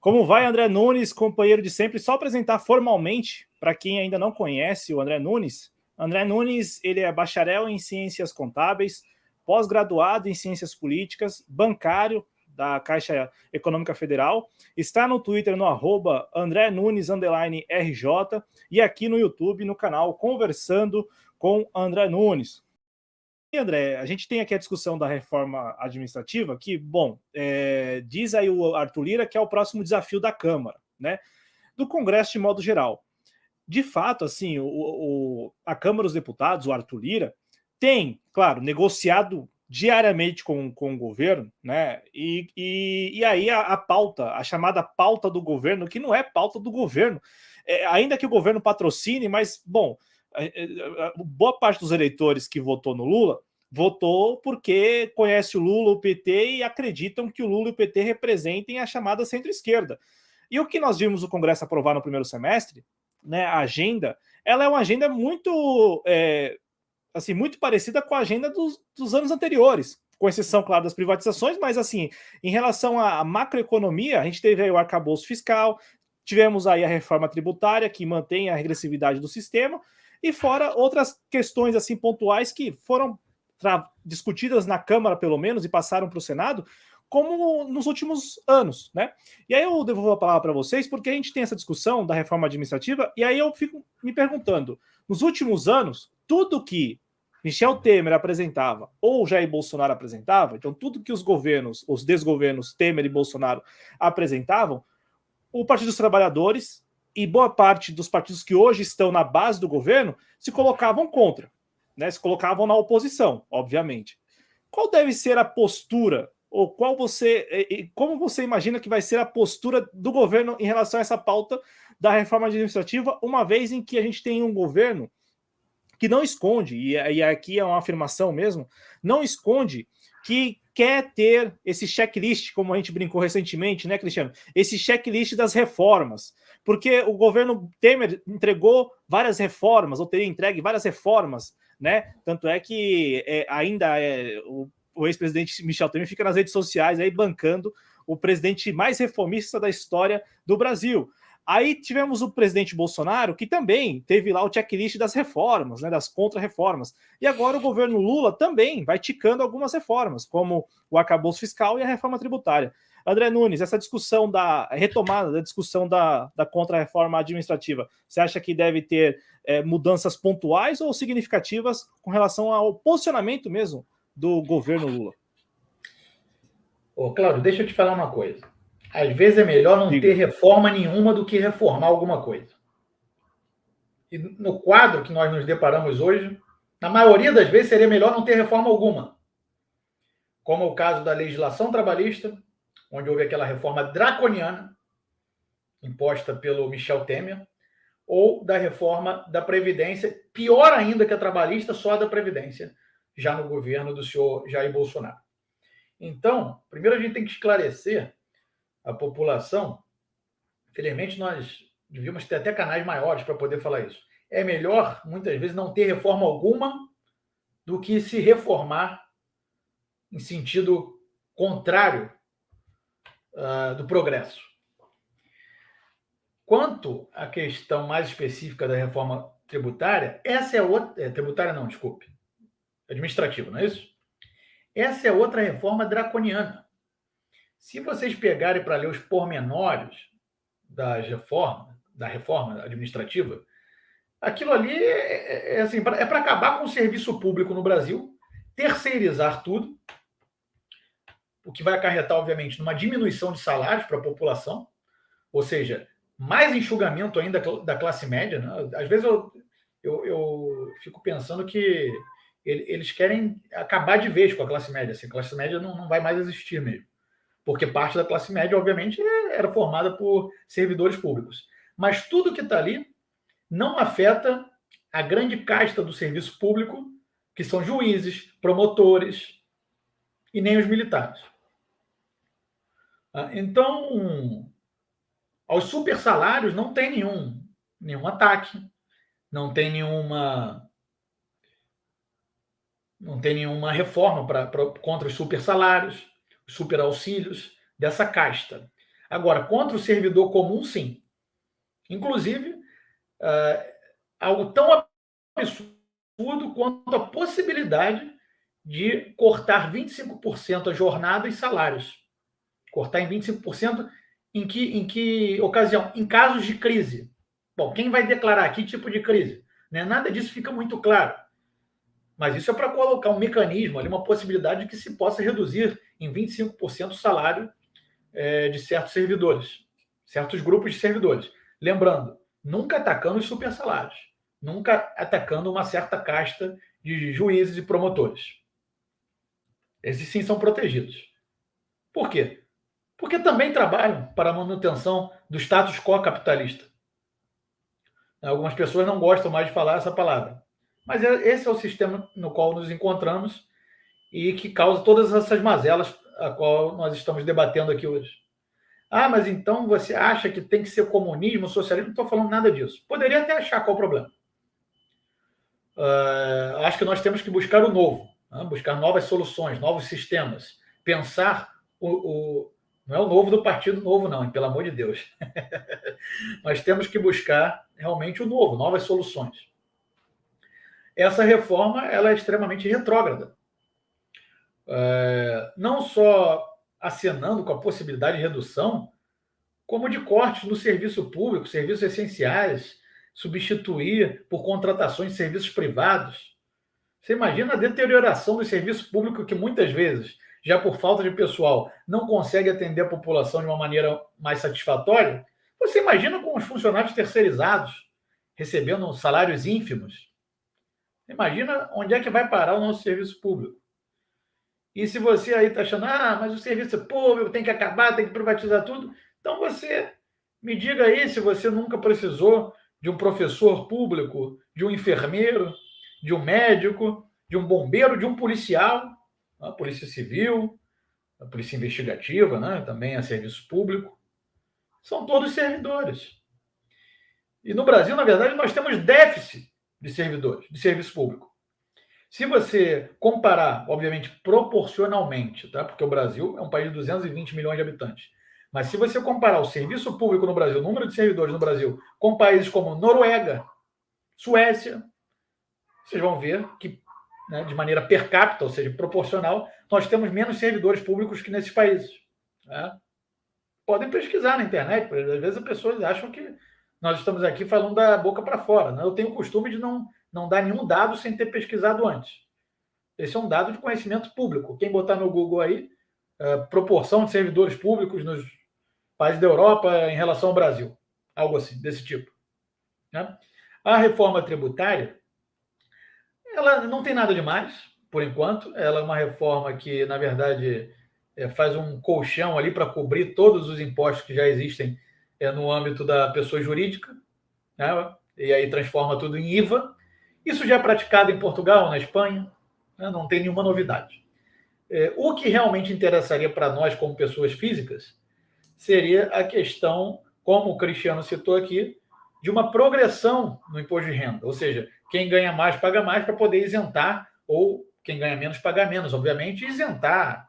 Como vai, André Nunes, companheiro de sempre? Só apresentar formalmente, para quem ainda não conhece o André Nunes. André Nunes, ele é bacharel em Ciências Contábeis, pós-graduado em Ciências Políticas, bancário da Caixa Econômica Federal, está no Twitter no @André Nunes _RJ e aqui no YouTube, no canal Conversando com André Nunes. E André, a gente tem aqui a discussão da reforma administrativa, que, bom, diz aí o Arthur Lira que é o próximo desafio da Câmara, né? Do Congresso de modo geral. De fato, assim, a Câmara dos Deputados, o Arthur Lira, tem, claro, negociado diariamente com o governo, né? E aí a pauta, a chamada pauta do governo, que não é pauta do governo, ainda que o governo patrocine, mas, bom, boa parte dos eleitores que votou no Lula votou porque conhece o Lula, o PT e acreditam que o Lula e o PT representem a chamada centro-esquerda. E o que nós vimos o Congresso aprovar no primeiro semestre, né, a agenda, ela é uma agenda muito, assim, muito parecida com a agenda dos anos anteriores, com exceção, claro, das privatizações, mas, assim, em relação à macroeconomia, a gente teve aí o arcabouço fiscal, tivemos aí a reforma tributária, que mantém a regressividade do sistema, e fora outras questões, assim, pontuais que foram discutidas na Câmara, pelo menos, e passaram para o Senado, como nos últimos anos, né? E aí eu devolvo a palavra para vocês, porque a gente tem essa discussão da reforma administrativa, e aí eu fico me perguntando, nos últimos anos, tudo que Michel Temer apresentava ou Jair Bolsonaro apresentava, então tudo que os governos, os desgovernos Temer e Bolsonaro apresentavam, o Partido dos Trabalhadores e boa parte dos partidos que hoje estão na base do governo se colocavam contra, né? Se colocavam na oposição, obviamente. Qual deve ser a postura, ou como você imagina que vai ser a postura do governo em relação a essa pauta da reforma administrativa, uma vez em que a gente tem um governo que não esconde, e aqui é uma afirmação mesmo, não esconde que quer ter esse checklist, como a gente brincou recentemente, né, Cristiano? Esse checklist das reformas. Porque o governo Temer entregou várias reformas, ou teria entregue várias reformas, né? Tanto é que o ex-presidente Michel Temer fica nas redes sociais aí bancando o presidente mais reformista da história do Brasil. Aí tivemos o presidente Bolsonaro, que também teve lá o checklist das reformas, né, das contra-reformas. E agora o governo Lula também vai ticando algumas reformas, como o arcabouço fiscal e a reforma tributária. André Nunes, essa discussão da retomada da discussão da contra-reforma administrativa, você acha que deve ter mudanças pontuais ou significativas com relação ao posicionamento mesmo do governo Lula? Ô, Cláudio, deixa eu te falar uma coisa. Às vezes é melhor não ter reforma nenhuma do que reformar alguma coisa. E no quadro que nós nos deparamos hoje, na maioria das vezes seria melhor não ter reforma alguma. Como é o caso da legislação trabalhista, onde houve aquela reforma draconiana imposta pelo Michel Temer, ou da reforma da Previdência, pior ainda que a trabalhista, só a da Previdência, já no governo do senhor Jair Bolsonaro. Então, primeiro a gente tem que esclarecer a população. Infelizmente, nós devíamos ter até canais maiores para poder falar isso. É melhor, muitas vezes, não ter reforma alguma do que se reformar em sentido contrário do progresso. Quanto à questão mais específica da reforma tributária, essa é outra... tributária não, desculpe. Administrativa, não é isso? Essa é outra reforma draconiana. Se vocês pegarem para ler os pormenores da reforma administrativa, aquilo ali assim, para acabar com o serviço público no Brasil, terceirizar tudo, o que vai acarretar, obviamente, numa diminuição de salários para a população, ou seja, mais enxugamento ainda da classe média. Né? Às vezes eu fico pensando que eles querem acabar de vez com a classe média. Assim, a classe média não vai mais existir mesmo. Porque parte da classe média, obviamente, era formada por servidores públicos. Mas tudo que está ali não afeta a grande casta do serviço público, que são juízes, promotores e nem os militares. Então, aos super salários não tem nenhum ataque, não tem nenhuma reforma contra os super salários, os super auxílios dessa casta. Agora, contra o servidor comum, sim. Inclusive, algo tão absurdo quanto a possibilidade de cortar 25% a jornada e salários. Cortar em 25% em que ocasião? Em casos de crise. Bom, quem vai declarar que tipo de crise? Né? Nada disso fica muito claro. Mas isso é para colocar um mecanismo ali, uma possibilidade de que se possa reduzir em 25% o salário de certos servidores, certos grupos de servidores. Lembrando, nunca atacando os supersalários, nunca atacando uma certa casta de juízes e promotores. Esses sim são protegidos. Por quê? Porque também trabalham para a manutenção do status quo capitalista. Algumas pessoas não gostam mais de falar essa palavra. Mas esse é o sistema no qual nos encontramos e que causa todas essas mazelas a qual nós estamos debatendo aqui hoje. Ah, mas então você acha que tem que ser comunismo, socialismo? Não estou falando nada disso. Poderia até achar qual o problema. Acho que nós temos que buscar o novo, buscar novas soluções, novos sistemas. Pensar não é o novo do Partido Novo, não, pelo amor de Deus. Nós temos que buscar realmente o novo, novas soluções. Essa reforma ela é extremamente retrógrada. Não só acenando com a possibilidade de redução, como de cortes no serviço público, serviços essenciais, substituir por contratações de serviços privados. Você imagina a deterioração do serviço público que muitas vezes, já por falta de pessoal, não consegue atender a população de uma maneira mais satisfatória? Você imagina com os funcionários terceirizados, recebendo salários ínfimos? Imagina onde é que vai parar o nosso serviço público. E se você aí está achando, mas o serviço público tem que acabar, tem que privatizar tudo, então você me diga aí se você nunca precisou de um professor público, de um enfermeiro, de um médico, de um bombeiro, de um policial, a Polícia Civil, a Polícia Investigativa, né? Também é serviço público. São todos servidores. E no Brasil, na verdade, nós temos déficit de servidores, de serviço público. Se você comparar, obviamente, proporcionalmente, tá? Porque o Brasil é um país de 220 milhões de habitantes, mas se você comparar o serviço público no Brasil, o número de servidores no Brasil, com países como Noruega, Suécia, vocês vão ver que, né, de maneira per capita, ou seja, proporcional, nós temos menos servidores públicos que nesses países. Né? Podem pesquisar na internet, porque às vezes as pessoas acham que nós estamos aqui falando da boca para fora. Né? Eu tenho o costume de não dar nenhum dado sem ter pesquisado antes. Esse é um dado de conhecimento público. Quem botar no Google aí, proporção de servidores públicos nos países da Europa em relação ao Brasil. Algo assim, desse tipo. Né? A reforma tributária, ela não tem nada demais, por enquanto. Ela é uma reforma que, na verdade, faz um colchão ali para cobrir todos os impostos que já existem no âmbito da pessoa jurídica, né? E aí transforma tudo em IVA. Isso já é praticado em Portugal, na Espanha, né? Não tem nenhuma novidade. O que realmente interessaria para nós, como pessoas físicas, seria a questão, como o Cristiano citou aqui, de uma progressão no imposto de renda. Ou seja, quem ganha mais paga mais para poder isentar, ou quem ganha menos paga menos, obviamente, isentar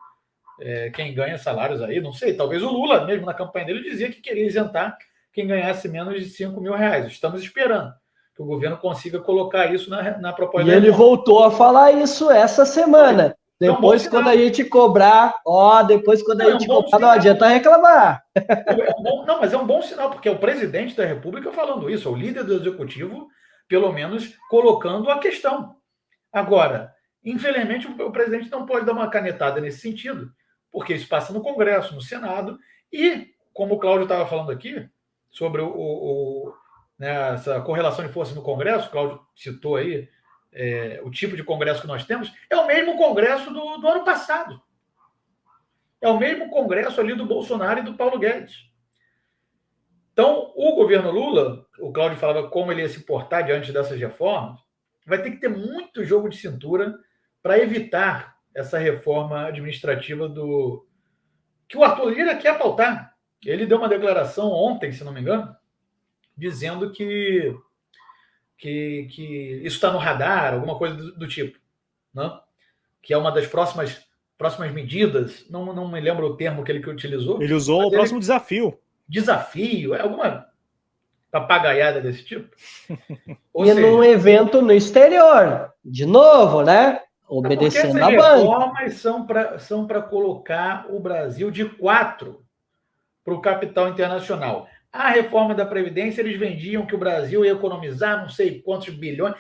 quem ganha salários aí, não sei, talvez o Lula, mesmo na campanha dele, dizia que queria isentar quem ganhasse menos de 5 mil reais. Estamos esperando que o governo consiga colocar isso na proposta. E ele voltou a falar isso essa semana. Depois, quando a gente cobrar, não adianta reclamar. Não, mas é um bom sinal, porque é o presidente da República falando isso, é o líder do executivo, pelo menos colocando a questão. Agora, infelizmente, o presidente não pode dar uma canetada nesse sentido, porque isso passa no Congresso, no Senado, e, como o Cláudio estava falando aqui, sobre essa correlação de forças no Congresso, o Cláudio citou aí o tipo de Congresso que nós temos, é o mesmo Congresso do ano passado. É o mesmo Congresso ali do Bolsonaro e do Paulo Guedes. Então, o governo Lula, o Cláudio falava como ele ia se portar diante dessas reformas, vai ter que ter muito jogo de cintura para evitar essa reforma administrativa que o Arthur Lira quer pautar. Ele deu uma declaração ontem, se não me engano, dizendo que isso está no radar, alguma coisa do tipo, né? Que é uma das próximas próximas medidas, não me lembro o termo que ele utilizou. Ele usou o próximo desafio. Desafio, é alguma papagaiada desse tipo? Ou seja, num evento no exterior, de novo, né? Obedecendo a banca. As reformas são para colocar o Brasil de 4 para o capital internacional. A reforma da Previdência, eles vendiam que o Brasil ia economizar não sei quantos bilhões,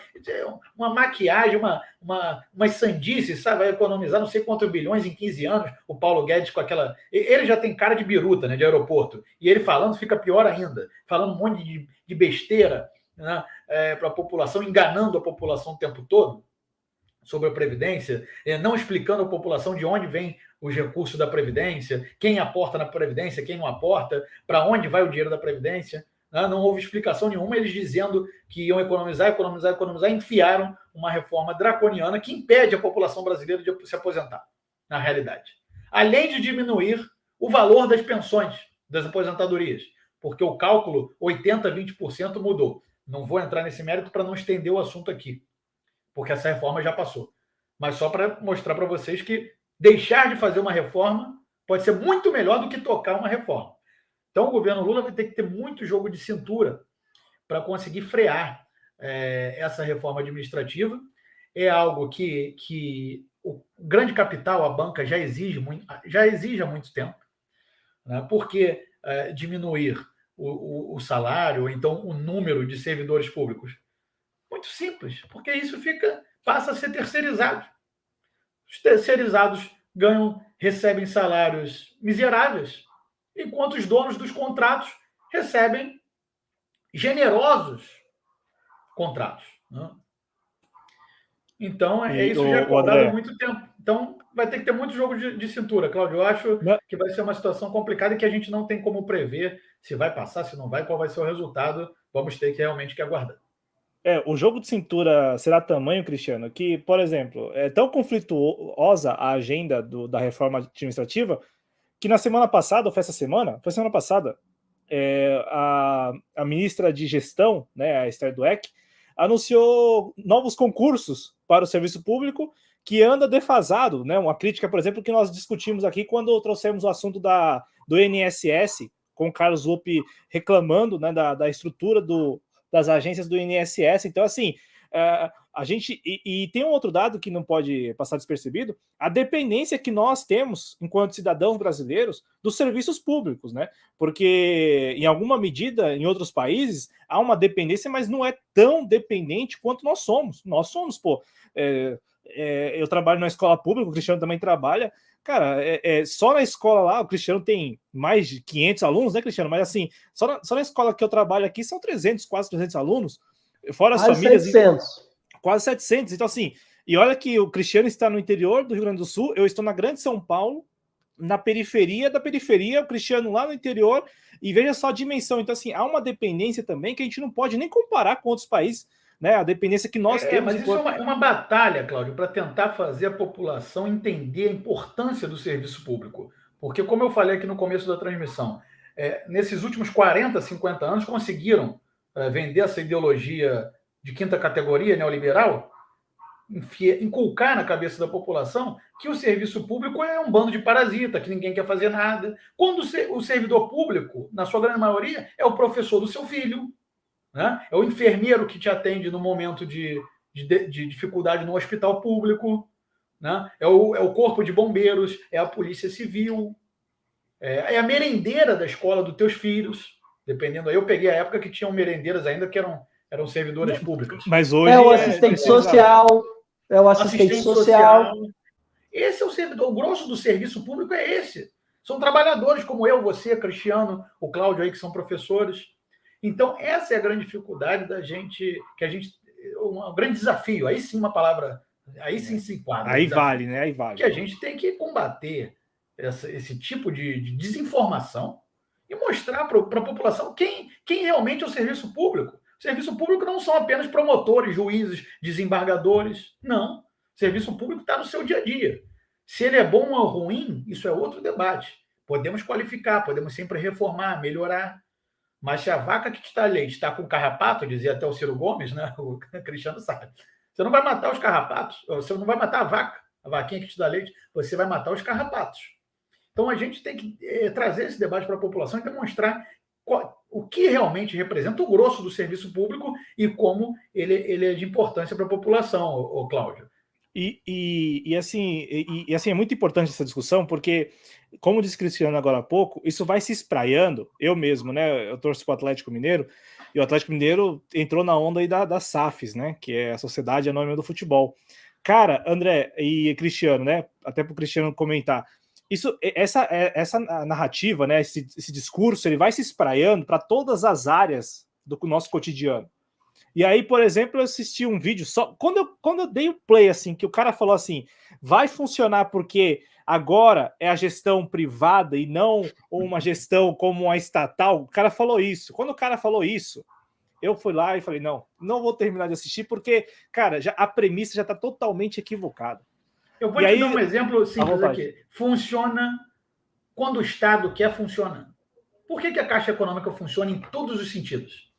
uma maquiagem, uma sandice, sabe? Vai economizar não sei quantos bilhões em 15 anos. O Paulo Guedes com aquela... Ele já tem cara de biruta, né, de aeroporto. E ele falando fica pior ainda, falando um monte de besteira, né, para a população, enganando a população o tempo todo sobre a Previdência, não explicando à população de onde vem os recursos da Previdência, quem aporta na Previdência, quem não aporta, para onde vai o dinheiro da Previdência. Não houve explicação nenhuma, eles dizendo que iam economizar, enfiaram uma reforma draconiana que impede a população brasileira de se aposentar, na realidade. Além de diminuir o valor das pensões, das aposentadorias, porque o cálculo 80-20% mudou. Não vou entrar nesse mérito para não estender o assunto aqui, porque essa reforma já passou. Mas só para mostrar para vocês que deixar de fazer uma reforma pode ser muito melhor do que tocar uma reforma. Então, o governo Lula vai ter que ter muito jogo de cintura para conseguir frear essa reforma administrativa. É algo que o grande capital, a banca, já exige há muito tempo, né? Porque diminuir o salário, ou então o número de servidores públicos? Muito simples, porque isso passa a ser terceirizado. Os terceirizados recebem salários miseráveis, enquanto os donos dos contratos recebem generosos contratos, né? Então, isso já é cobrado há muito tempo. Então, vai ter que ter muito jogo de cintura, Cláudio. Eu acho que vai ser uma situação complicada e que a gente não tem como prever se vai passar, se não vai, qual vai ser o resultado. Vamos ter que realmente aguardar. O jogo de cintura será tamanho, Cristiano, que, por exemplo, é tão conflituosa a agenda da reforma administrativa que na semana passada, ou foi essa semana? Foi semana passada, a ministra de Gestão, né, a Esther Dweck, anunciou novos concursos para o serviço público que anda defasado, né? Uma crítica, por exemplo, que nós discutimos aqui quando trouxemos o assunto do INSS, com o Carlos Lupe reclamando, né, da estrutura das agências do INSS. Então, assim, a gente... E tem um outro dado que não pode passar despercebido, a dependência que nós temos, enquanto cidadãos brasileiros, dos serviços públicos, né? Porque, em alguma medida, em outros países, há uma dependência, mas não é tão dependente quanto nós somos. Nós somos, eu trabalho na escola pública, o Cristiano também trabalha. Cara, só na escola lá, o Cristiano tem mais de 500 alunos, né, Cristiano? Mas assim, só na escola que eu trabalho aqui são 300, quase 300 alunos, fora as famílias... 700. Quase 700. Então assim, e olha que o Cristiano está no interior do Rio Grande do Sul, eu estou na grande São Paulo, na periferia da periferia, o Cristiano lá no interior, e veja só a dimensão. Então assim, há uma dependência também que a gente não pode nem comparar com outros países, né? A dependência que nós temos. Mas isso é uma batalha, Cláudio, para tentar fazer a população entender a importância do serviço público. Porque, como eu falei aqui no começo da transmissão, nesses últimos 40, 50 anos, conseguiram vender essa ideologia de quinta categoria neoliberal, inculcar na cabeça da população que o serviço público é um bando de parasita, que ninguém quer fazer nada. Quando o servidor público, na sua grande maioria, é o professor do seu filho, né? É o enfermeiro que te atende no momento de dificuldade no hospital público, né? É o corpo de bombeiros, é a polícia civil, é a merendeira da escola dos teus filhos, dependendo. Aí eu peguei a época que tinham merendeiras ainda que eram servidoras públicas. Mas hoje é o assistente social, é o assistente social. Esse é o servidor, o grosso do serviço público é esse. São trabalhadores como eu, você, Cristiano, o Cláudio aí, que são professores. Então, essa é a grande dificuldade um grande desafio, aí sim uma palavra, aí sim se enquadra. Aí vale, né? Aí vale. Que a gente tem que combater esse tipo de desinformação e mostrar para a população quem realmente é o serviço público. O serviço público não são apenas promotores, juízes, desembargadores, não. O serviço público está no seu dia a dia. Se ele é bom ou ruim, isso é outro debate. Podemos qualificar, podemos sempre reformar, melhorar. Mas se a vaca que te dá leite está com carrapato, dizia até o Ciro Gomes, né? O Cristiano sabe. Você não vai matar os carrapatos, você não vai matar a vaca. a vaquinha que te dá leite, você vai matar os carrapatos. Então, a gente tem que trazer esse debate para a população e demonstrar o que realmente representa o grosso do serviço público e como ele é de importância para a população, o Cláudio. Assim, é muito importante essa discussão, porque, como disse Cristiano agora há pouco, isso vai se espraiando. Eu mesmo, né? Eu torço para o Atlético Mineiro, e o Atlético Mineiro entrou na onda aí das SAFs, né? Que é a Sociedade Anônima do Futebol. Cara, André e Cristiano, né? Até para o Cristiano comentar. Essa narrativa, né? Esse discurso, ele vai se espraiando para todas as áreas do nosso cotidiano. E aí, por exemplo, eu assisti um vídeo só. Quando eu dei o play, assim, que o cara falou assim: vai funcionar porque agora é a gestão privada e não uma gestão como uma estatal. O cara falou isso. Quando o cara falou isso, eu fui lá e falei: não vou terminar de assistir, porque, cara, a premissa já está totalmente equivocada. Eu vou te dar um exemplo simples aqui. Funciona quando o Estado quer funcionar. Por que a Caixa Econômica funciona em todos os sentidos?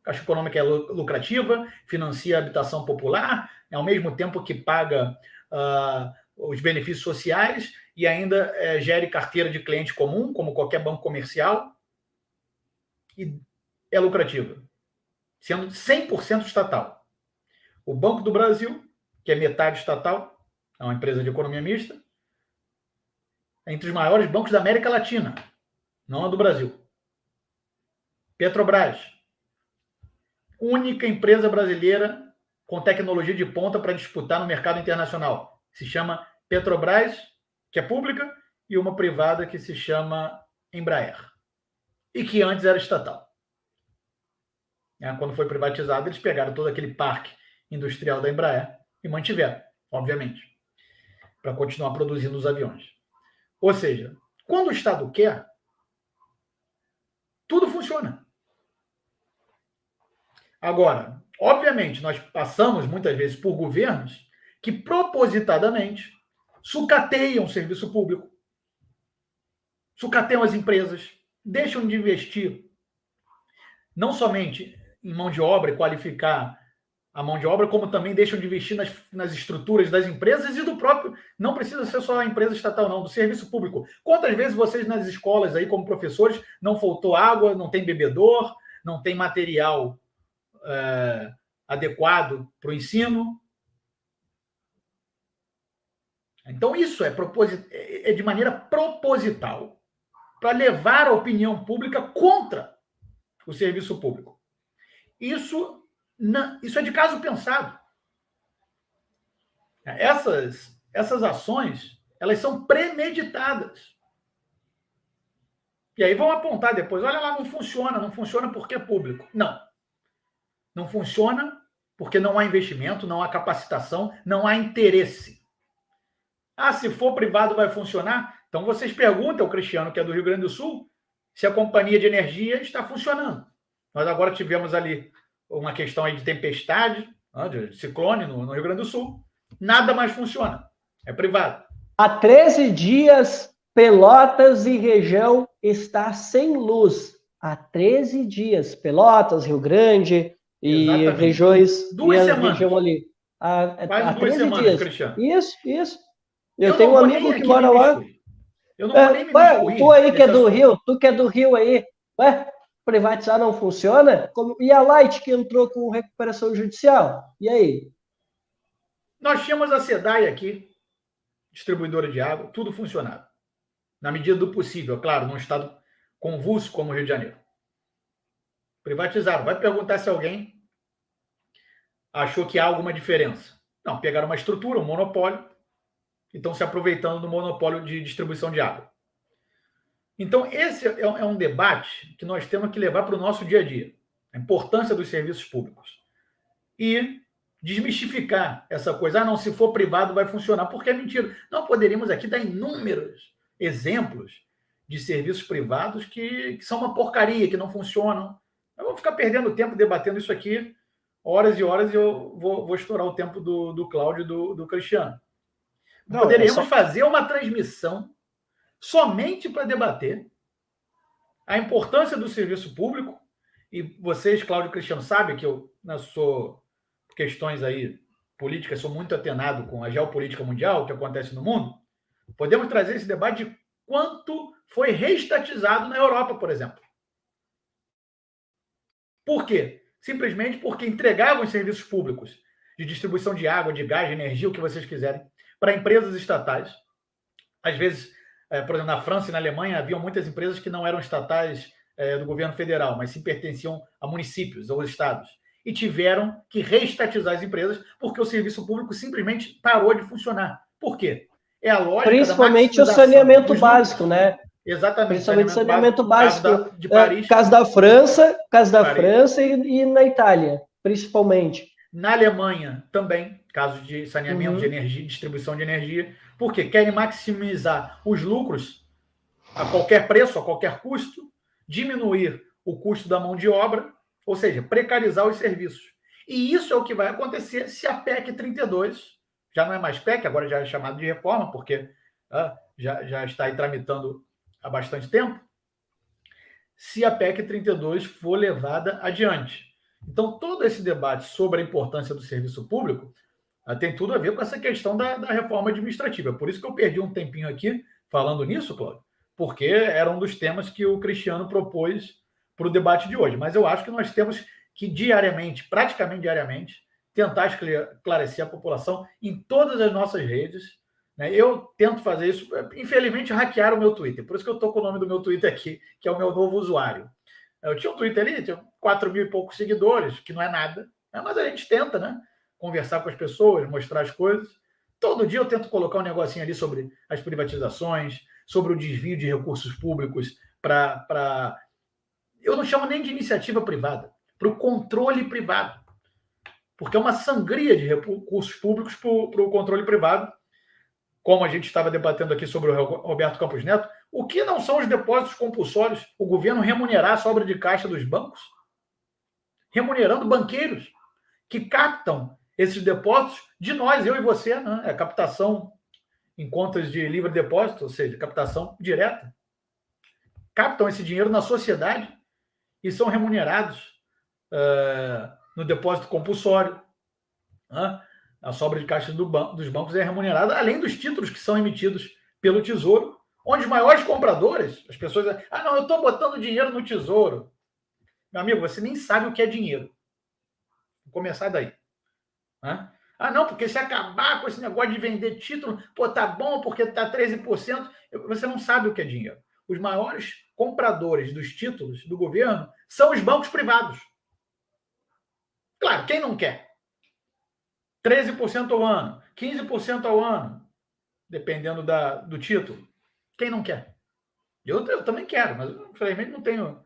A Caixa Econômica é lucrativa, financia a habitação popular, ao mesmo tempo que paga os benefícios sociais e ainda gere carteira de cliente comum, como qualquer banco comercial, e é lucrativa, sendo 100% estatal. O Banco do Brasil, que é metade estatal, é uma empresa de economia mista, é entre os maiores bancos da América Latina, não a do Brasil. Petrobras, única empresa brasileira com tecnologia de ponta para disputar no mercado internacional. Se chama Petrobras, que é pública, e uma privada que se chama Embraer, e que antes era estatal. Quando foi privatizado, eles pegaram todo aquele parque industrial da Embraer e mantiveram, obviamente, para continuar produzindo os aviões. Ou seja, quando o Estado quer, tudo funciona. Agora, obviamente, nós passamos muitas vezes por governos que propositadamente sucateiam o serviço público, sucateiam as empresas, deixam de investir não somente em mão de obra e qualificar a mão de obra, como também deixam de investir nas estruturas das empresas e do próprio, não precisa ser só a empresa estatal, não, do serviço público. Quantas vezes vocês nas escolas aí, como professores, não faltou água, não tem bebedor, não tem material adequado para o ensino? Então, isso é de maneira proposital para levar a opinião pública contra o serviço público. Isso é de caso pensado. Essas ações, elas são premeditadas. E aí vão apontar depois, olha lá, não funciona porque é público. Não funciona porque não há investimento, não há capacitação, não há interesse. Se for privado vai funcionar? Então vocês perguntam ao Cristiano, que é do Rio Grande do Sul, se a companhia de energia está funcionando. Nós agora tivemos ali uma questão aí de tempestade, de ciclone no Rio Grande do Sul. Nada mais funciona. É privado. Há 13 dias, Pelotas e região está sem luz. Há 13 dias. Pelotas, Rio Grande e exatamente. Regiões... 2 semanas. Região ali. Há 2 semanas, dias. Cristiano. Isso. Eu tenho um amigo que mora lá. Eu não vou nem me miscuir. Tu aí que é do Rio, tu que é do Rio aí, privatizar não funciona? E a Light que entrou com recuperação judicial? E aí? Nós tínhamos a SEDAI aqui, distribuidora de água, tudo funcionava. Na medida do possível, claro, num estado convulso como o Rio de Janeiro. Privatizaram. Vai perguntar se alguém achou que há alguma diferença. Não, pegaram uma estrutura, um monopólio, e estão se aproveitando do monopólio de distribuição de água. Então, esse é um debate que nós temos que levar para o nosso dia a dia. A importância dos serviços públicos. E desmistificar essa coisa. Não, se for privado vai funcionar, porque é mentira. Nós poderíamos aqui dar inúmeros exemplos de serviços privados que são uma porcaria, que não funcionam. Eu vou ficar perdendo tempo debatendo isso aqui horas e horas e eu vou estourar o tempo do Cláudio e do Cristiano. Poderíamos fazer uma transmissão somente para debater a importância do serviço público, e vocês, Cláudio e Cristiano, sabem que eu sou questões aí política, sou muito atenado com a geopolítica mundial, o que acontece no mundo, podemos trazer esse debate de quanto foi reestatizado na Europa, por exemplo. Por quê? Simplesmente porque entregavam os serviços públicos de distribuição de água, de gás, de energia, o que vocês quiserem, para empresas estatais. Às vezes, por exemplo, na França e na Alemanha, haviam muitas empresas que não eram estatais do governo federal, mas sim pertenciam a municípios ou estados. E tiveram que reestatizar as empresas porque o serviço público simplesmente parou de funcionar. Por quê? É a lógica principalmente o saneamento básico, né? Exatamente. Principalmente saneamento básico. De Paris. Caso da França e na Itália, principalmente. Na Alemanha também, caso de saneamento de energia, distribuição de energia, porque querem maximizar os lucros a qualquer preço, a qualquer custo, diminuir o custo da mão de obra, ou seja, precarizar os serviços. E isso é o que vai acontecer se a PEC 32, já não é mais PEC, agora já é chamado de reforma, porque já está aí tramitando há bastante tempo, se a PEC 32 for levada adiante. Então, todo esse debate sobre a importância do serviço público tem tudo a ver com essa questão da reforma administrativa. Por isso que eu perdi um tempinho aqui falando nisso, Cláudio, porque era um dos temas que o Cristiano propôs para o debate de hoje. Mas eu acho que nós temos que diariamente, praticamente diariamente, tentar esclarecer a população em todas as nossas redes. Né? Eu tento fazer isso. Infelizmente, hackearam o meu Twitter. Por isso que eu estou com o nome do meu Twitter aqui, que é o meu novo usuário. Eu tinha um Twitter ali, tinha 4 mil e poucos seguidores, que não é nada, né? Mas a gente tenta, né? Conversar com as pessoas, mostrar as coisas. Todo dia eu tento colocar um negocinho ali sobre as privatizações, sobre o desvio de recursos públicos para... Eu não chamo nem de iniciativa privada, para o controle privado. Porque é uma sangria de recursos públicos para o controle privado. Como a gente estava debatendo aqui sobre o Roberto Campos Neto, o que não são os depósitos compulsórios? O governo remunerar a sobra de caixa dos bancos? Remunerando banqueiros que captam esses depósitos de nós, eu e você, né? É captação em contas de livre depósito, ou seja, captação direta. Captam esse dinheiro na sociedade e são remunerados no depósito compulsório. A sobra de caixa dos bancos é remunerada, além dos títulos que são emitidos pelo Tesouro, onde os maiores compradores, as pessoas dizem, não, eu estou botando dinheiro no Tesouro. Meu amigo, você nem sabe o que é dinheiro. Vou começar daí. Não, porque se acabar com esse negócio de vender título, tá bom, porque está 13%, você não sabe o que é dinheiro. Os maiores compradores dos títulos do governo são os bancos privados. Claro, quem não quer? 13% ao ano, 15% ao ano, dependendo do título. Quem não quer? Eu também quero, mas infelizmente não tenho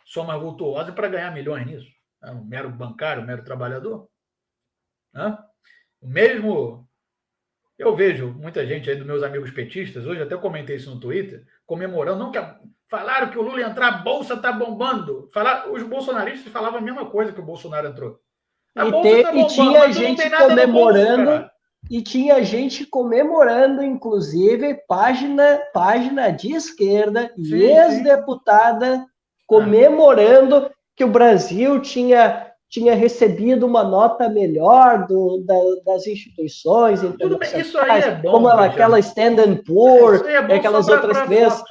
soma vultuosa para ganhar milhões nisso. Um mero bancário, um mero trabalhador. Mesmo eu vejo muita gente aí dos meus amigos petistas, hoje até comentei isso no Twitter, comemorando, não que falaram que o Lula ia entrar, a Bolsa está bombando. Os bolsonaristas falavam a mesma coisa que o Bolsonaro entrou. Tinha gente comemorando, e tinha gente comemorando, inclusive, página de esquerda e ex-deputada comemorando que o Brasil tinha recebido uma nota melhor das instituições internacionais, isso aí é bom, como aquela Standard Poor's, aquelas outras três.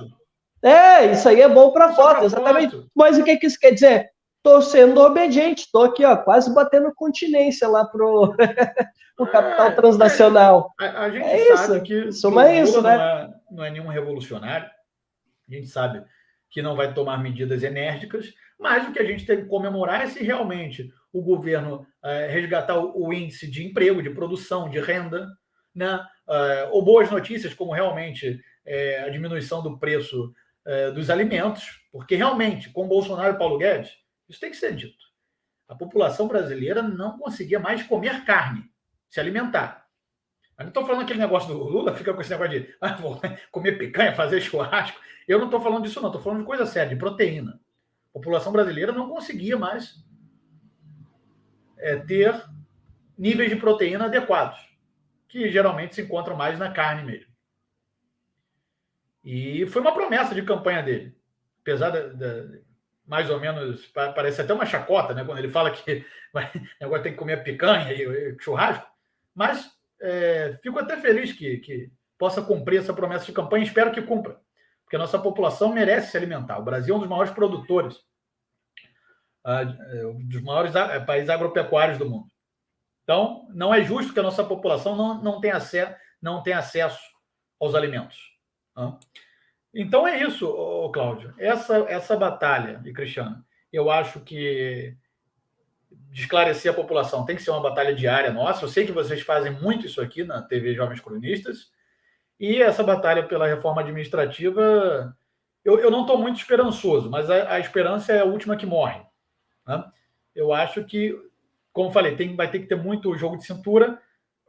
Isso aí é bom para foto, exatamente. Foto. Mas o que isso quer dizer? Estou sendo obediente, estou aqui, ó, quase batendo continência lá pro o capital transnacional. A gente sabe que isso, né? Não é nenhum revolucionário. A gente sabe que não vai tomar medidas enérgicas, mas o que a gente tem que comemorar é se realmente o governo resgatar o índice de emprego, de produção, de renda, né? Ou boas notícias, como realmente a diminuição do preço dos alimentos, porque realmente, com Bolsonaro e Paulo Guedes, isso tem que ser dito. A população brasileira não conseguia mais comer carne, se alimentar. Eu não estou falando aquele negócio do Lula, fica com esse negócio de vou comer picanha, fazer churrasco. Eu não estou falando disso, não. Estou falando de coisa séria, de proteína. A população brasileira não conseguia mais ter níveis de proteína adequados, que geralmente se encontram mais na carne mesmo. E foi uma promessa de campanha dele. Apesar mais ou menos, parece até uma chacota, né? Quando ele fala que agora tem que comer picanha e churrasco, mas fico até feliz que possa cumprir essa promessa de campanha, espero que cumpra, porque a nossa população merece se alimentar. O Brasil é um dos maiores produtores, dos maiores países agropecuários do mundo. Então, não é justo que a nossa população não tenha acesso aos alimentos. Tá? Então é isso, Cláudio. Essa batalha, e Cristiano, eu acho que de esclarecer a população tem que ser uma batalha diária nossa. Eu sei que vocês fazem muito isso aqui na TV Jovens Cronistas. E essa batalha pela reforma administrativa, eu não estou muito esperançoso, mas a esperança é a última que morre. Né? Eu acho que, como falei, vai ter que ter muito jogo de cintura,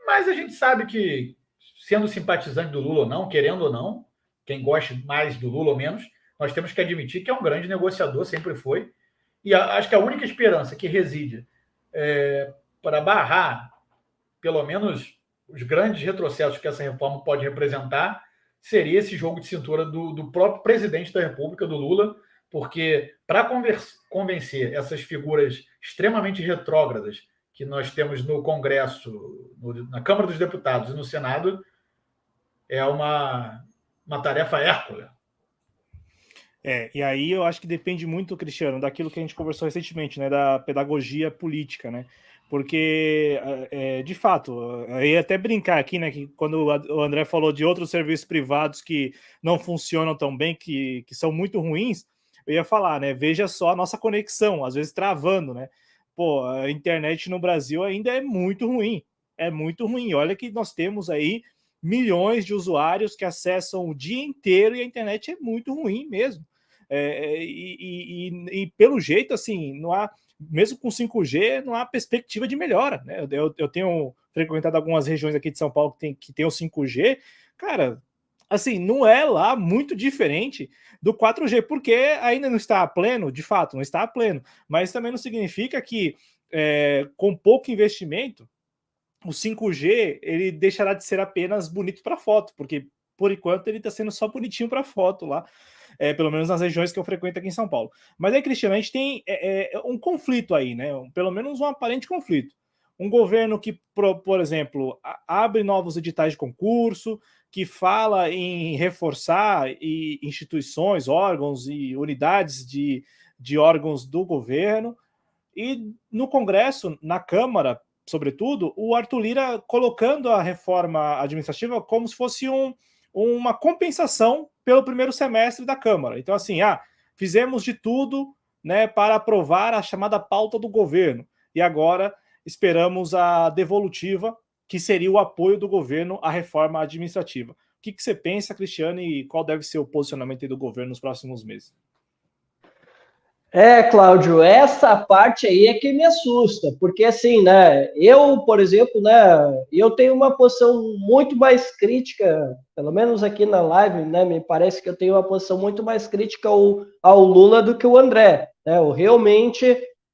mas a gente sabe que, sendo simpatizante do Lula ou não, querendo ou não, quem gosta mais do Lula ou menos, nós temos que admitir que é um grande negociador, sempre foi. E acho que a única esperança que reside para barrar, pelo menos, os grandes retrocessos que essa reforma pode representar, seria esse jogo de cintura do próprio presidente da República, do Lula, porque para convencer essas figuras extremamente retrógradas que nós temos no Congresso, na Câmara dos Deputados e no Senado, é uma tarefa hércula. E aí eu acho que depende muito, Cristiano, daquilo que a gente conversou recentemente, né, da pedagogia política, né? Porque, de fato, eu ia até brincar aqui, né, que quando o André falou de outros serviços privados que não funcionam tão bem, que são muito ruins, eu ia falar, né, veja só a nossa conexão, às vezes travando, né? Pô, a internet no Brasil ainda é muito ruim. Olha que nós temos aí milhões de usuários que acessam o dia inteiro e a internet é muito ruim mesmo. E pelo jeito, assim, não há, mesmo com 5G, não há perspectiva de melhora, né? Eu tenho frequentado algumas regiões aqui de São Paulo que tem o 5G, cara, assim, não é lá muito diferente do 4G, porque ainda não está a pleno, de fato, não está a pleno, mas também não significa que com pouco investimento o 5G ele deixará de ser apenas bonito para foto, porque por enquanto ele está sendo só bonitinho para foto lá, pelo menos nas regiões que eu frequento aqui em São Paulo. Mas aí, Cristiano, a gente tem um conflito aí, né? Pelo menos um aparente conflito. Um governo que, por exemplo, abre novos editais de concurso, que fala em reforçar instituições, órgãos e unidades de órgãos do governo, e no Congresso, na Câmara, sobretudo, o Arthur Lira colocando a reforma administrativa como se fosse uma compensação pelo primeiro semestre da Câmara. Então, assim, fizemos de tudo, né, para aprovar a chamada pauta do governo, e agora esperamos a devolutiva, que seria o apoio do governo à reforma administrativa. O que você pensa, Cristiano, e qual deve ser o posicionamento do governo nos próximos meses? Cláudio, essa parte aí é que me assusta, porque assim, né, eu, por exemplo, né, eu tenho uma posição muito mais crítica, pelo menos aqui na live, né, me parece que eu tenho uma posição muito mais crítica ao Lula do que o André, né,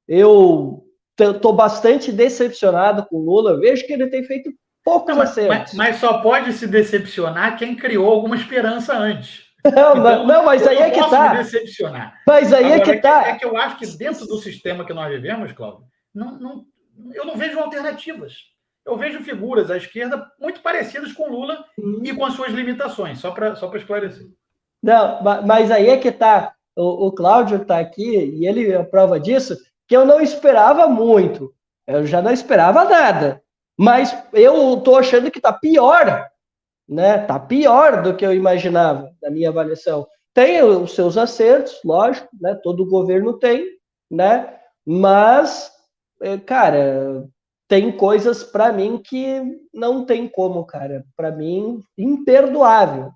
eu estou bastante decepcionado com o Lula, vejo que ele tem feito poucos acertos. Mas só pode se decepcionar quem criou alguma esperança antes. Não, mas aí é que tá. Me decepcionar. Mas aí é que tá. É que eu acho que dentro do sistema que nós vivemos, Cláudio, eu não vejo alternativas. Eu vejo figuras à esquerda muito parecidas com Lula e com as suas limitações, só para esclarecer. Não, mas aí é que tá. O Cláudio está aqui e ele é a prova disso, que eu não esperava muito. Eu já não esperava nada. Mas eu estou achando que está pior. Né? Tá pior do que eu imaginava, na minha avaliação. Tem os seus acertos, lógico, né? Todo governo tem, né? Mas, cara, tem coisas para mim que não tem como, cara. Para mim, imperdoável.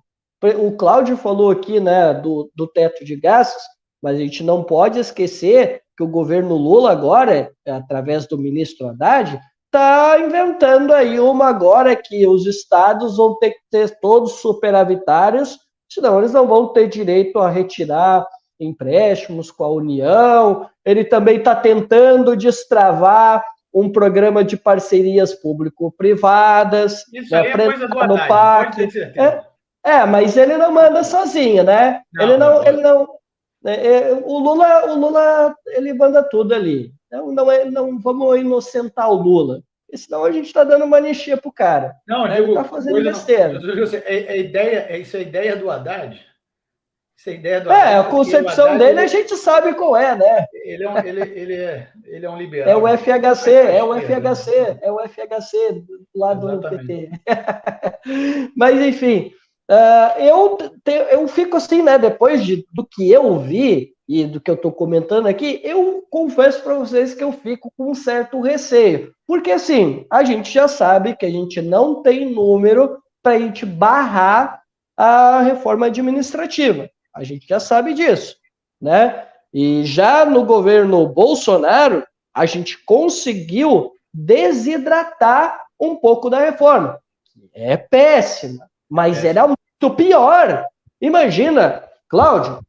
O Cláudio falou aqui, né, do teto de gastos, mas a gente não pode esquecer que o governo Lula agora, através do ministro Haddad, está inventando aí uma agora que os estados vão ter que ter todos superavitários, senão eles não vão ter direito a retirar empréstimos com a União. Ele também está tentando destravar um programa de parcerias público-privadas. Isso aí é coisa do Haddad, pode ter certeza. Mas ele não manda sozinho, né? Ele não O Lula, ele manda tudo ali. Não vamos inocentar o Lula. Porque senão a gente está dando uma anistia pro cara. Não, ele está fazendo besteira. Isso é a ideia do Haddad. Isso é a ideia do Haddad. A concepção dele a gente sabe qual é, né? Ele é um liberal. É o FHC, é o FHC lá do PT. Mas, enfim, eu fico assim, né? Depois do que eu vi e do que eu estou comentando aqui, eu confesso para vocês que eu fico com um certo receio. Porque, assim, a gente já sabe que a gente não tem número para a gente barrar a reforma administrativa. A gente já sabe disso, né? E já no governo Bolsonaro, a gente conseguiu desidratar um pouco da reforma. É péssima, mas era muito pior. Imagina, Cláudio,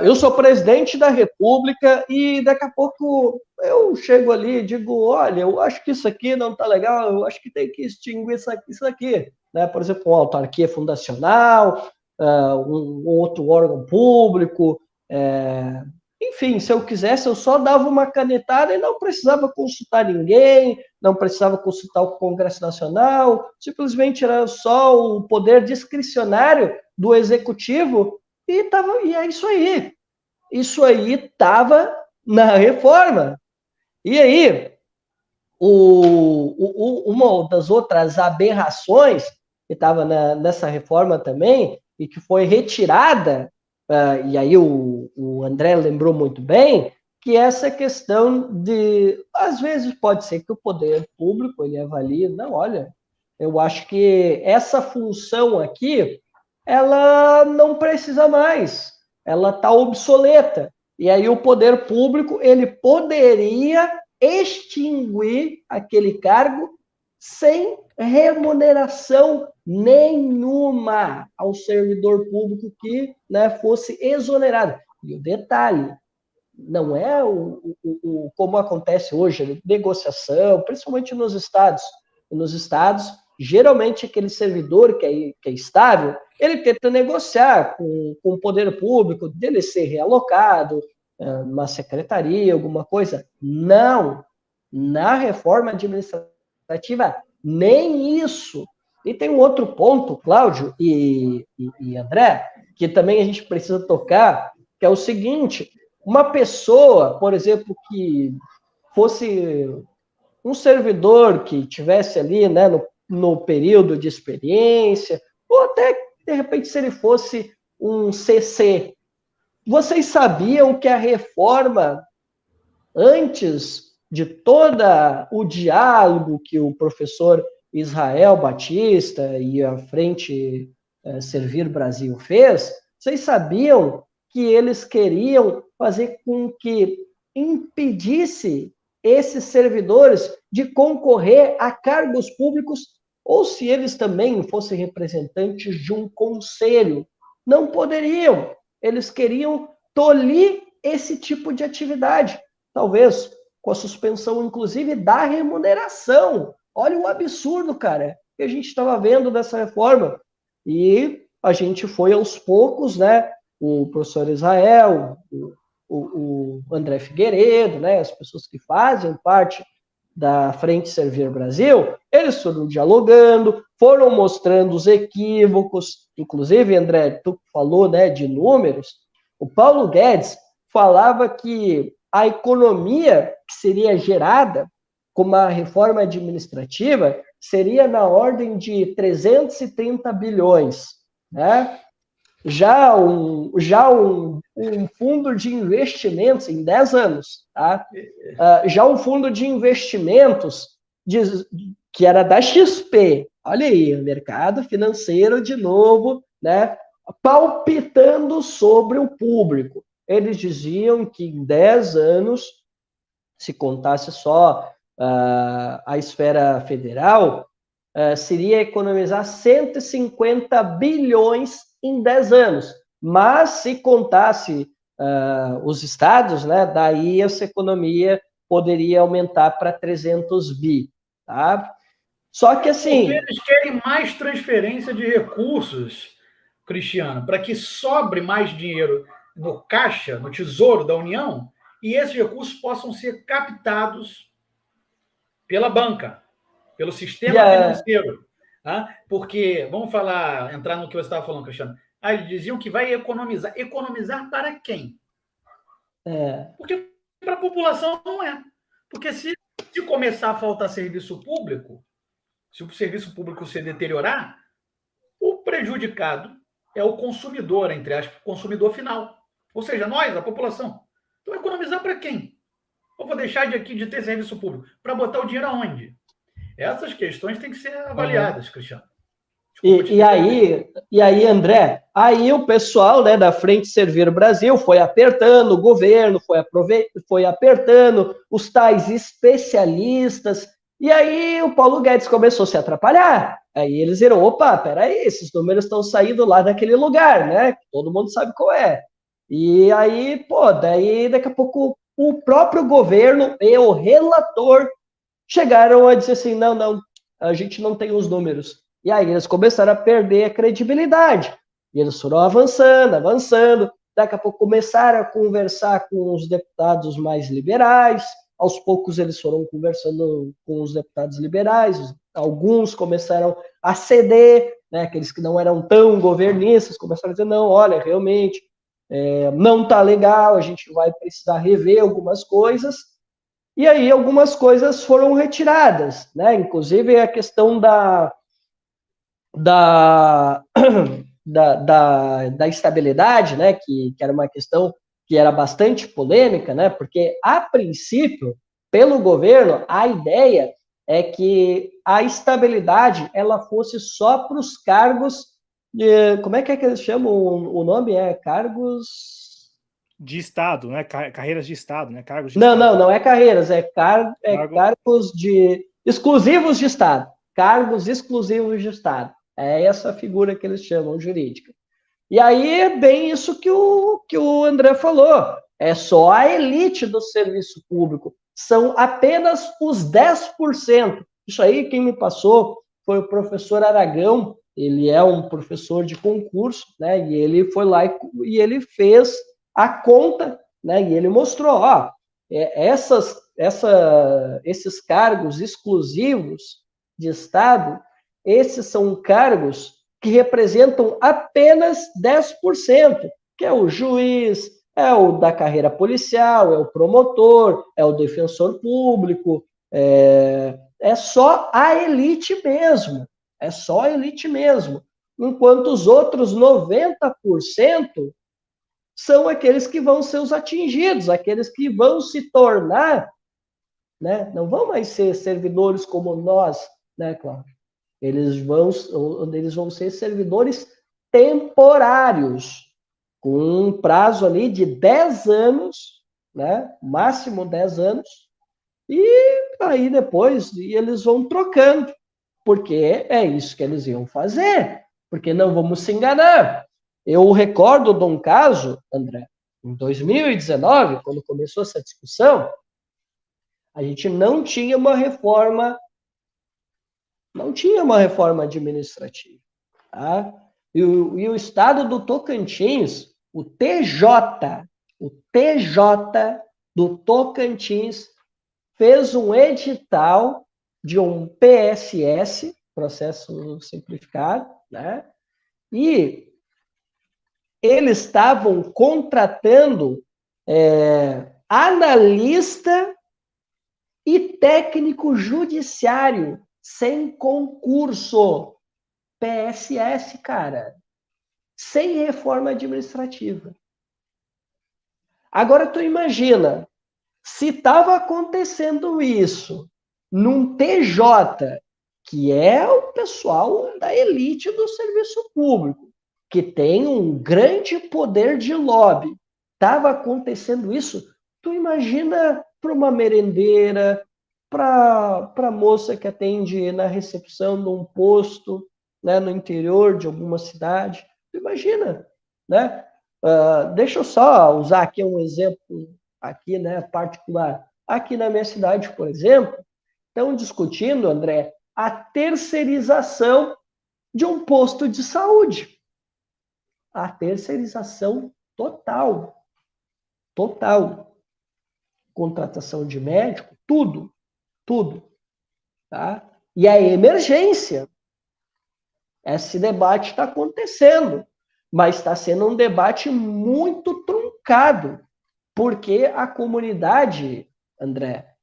eu sou presidente da República e daqui a pouco eu chego ali e digo, olha, eu acho que isso aqui não está legal, eu acho que tem que extinguir isso aqui. Né? Por exemplo, uma autarquia fundacional, um outro órgão público, enfim, se eu quisesse, eu só dava uma canetada e não precisava consultar ninguém, não precisava consultar o Congresso Nacional, simplesmente era só o poder discricionário do Executivo e é isso aí. Isso aí estava na reforma. E aí, uma das outras aberrações que estava nessa reforma também, e que foi retirada, e aí o André lembrou muito bem, que essa questão de, às vezes pode ser que o poder público ele avalie, não, olha, eu acho que essa função aqui, ela não precisa mais, ela está obsoleta, e aí o poder público, ele poderia extinguir aquele cargo sem remuneração nenhuma ao servidor público que, né, fosse exonerado. E o detalhe, não é como acontece hoje, negociação, principalmente nos estados. Nos estados, geralmente aquele servidor que é estável, ele tenta negociar com o poder público, dele ser realocado, numa secretaria, alguma coisa. Não! Na reforma administrativa, nem isso. E tem um outro ponto, Cláudio e André, que também a gente precisa tocar, que é o seguinte, uma pessoa, por exemplo, que fosse um servidor que tivesse ali, né, no período de experiência, ou até, de repente, se ele fosse um CC, vocês sabiam que a reforma, antes de todo o diálogo que o professor Israel Batista e a Frente Servir Brasil fez, vocês sabiam que eles queriam fazer com que impedisse esses servidores de concorrer a cargos públicos, ou se eles também fossem representantes de um conselho, não poderiam. Eles queriam tolir esse tipo de atividade, talvez com a suspensão, inclusive, da remuneração. Olha o absurdo, cara, que a gente estava vendo dessa reforma. E a gente foi aos poucos, né? O professor Israel, o André Figueiredo, né? As pessoas que fazem parte da Frente Servir Brasil, eles foram dialogando, foram mostrando os equívocos. Inclusive, André, tu falou, né, de números. O Paulo Guedes falava que a economia que seria gerada com uma reforma administrativa seria na ordem de 330 bilhões, né? Já um fundo de investimentos em 10 anos, tá? Já um fundo de investimentos que era da XP, olha aí, o mercado financeiro de novo, né? Palpitando sobre o público. Eles diziam que em 10 anos, se contasse só a esfera federal, seria economizar 150 bilhões em 10 anos. Mas se contasse os estados, né, daí essa economia poderia aumentar para 300 bi. Tá? Só que assim... Porque eles querem mais transferência de recursos. Cristiano, para que sobre mais dinheiro no caixa, no tesouro da União, e esses recursos possam ser captados pela banca, pelo sistema financeiro. Tá? Porque, vamos falar, entrar no que você estava falando, Cristiano. Eles diziam que vai economizar. Economizar para quem? Porque para a população não é. Porque se começar a faltar serviço público, se o serviço público se deteriorar, o prejudicado é o consumidor, entre aspas, o consumidor final. Ou seja, nós, a população. Então, economizar para quem? Eu vou deixar de ter serviço público. Para botar o dinheiro aonde? Essas questões têm que ser avaliadas, Cristiano. E aí, André, aí o pessoal, né, da Frente Servir Brasil foi apertando o governo, foi apertando os tais especialistas, e aí o Paulo Guedes começou a se atrapalhar. Aí eles viram, opa, peraí, esses números estão saindo lá daquele lugar, né? Todo mundo sabe qual é. E aí, daí daqui a pouco o próprio governo e o relator chegaram a dizer assim, não, a gente não tem os números. E aí eles começaram a perder a credibilidade. E eles foram avançando. Daqui a pouco começaram a conversar com os deputados mais liberais. Aos poucos eles foram conversando com os deputados liberais. Alguns começaram a ceder, né? Aqueles que não eram tão governistas começaram a dizer, não, olha, realmente, não está legal, a gente vai precisar rever algumas coisas. E aí algumas coisas foram retiradas, né? Inclusive a questão da estabilidade, né, que era uma questão que era bastante polêmica, né, porque, a princípio, pelo governo, a ideia é que a estabilidade ela fosse só para os cargos, como é que eles chamam o nome? Cargos... de Estado, né, carreiras de Estado, né, cargos de Não, Estado. não é carreiras, cargos exclusivos de Estado, cargos exclusivos de Estado. É essa figura que eles chamam jurídica. E aí é bem isso que o André falou. É só a elite do serviço público. São apenas os 10%. Isso aí quem me passou foi o professor Aragão. Ele é um professor de concurso, né? E ele foi lá e ele fez a conta, né? E ele mostrou, esses cargos exclusivos de Estado, esses são cargos que representam apenas 10%, que é o juiz, é o da carreira policial, é o promotor, é o defensor público, é só a elite mesmo, enquanto os outros 90% são aqueles que vão ser os atingidos, aqueles que vão se tornar, né, não vão mais ser servidores como nós, né, Cláudio? Eles vão ser servidores temporários, com um prazo ali de 10 anos, né? Máximo 10 anos, e aí depois eles vão trocando, porque é isso que eles iam fazer, porque não vamos se enganar. Eu recordo de um caso, André, em 2019, quando começou essa discussão, a gente não tinha uma reforma administrativa. Tá? E o estado do Tocantins, o TJ do Tocantins, fez um edital de um PSS, processo simplificado, né? E eles estavam contratando analista e técnico judiciário sem concurso. PSS, cara. Sem reforma administrativa. Agora tu imagina, se estava acontecendo isso num TJ, que é o pessoal da elite do serviço público, que tem um grande poder de lobby, estava acontecendo isso, tu imagina para uma merendeira, para a moça que atende na recepção de um posto, né, no interior de alguma cidade. Imagina, né? Deixa eu só usar aqui um exemplo aqui, né, particular. Aqui na minha cidade, por exemplo, estão discutindo, André, a terceirização de um posto de saúde. a terceirização total. Total. Contratação de médico, tudo. Tá? E a emergência. Esse debate está acontecendo, mas está sendo um debate muito truncado, porque a comunidade, André,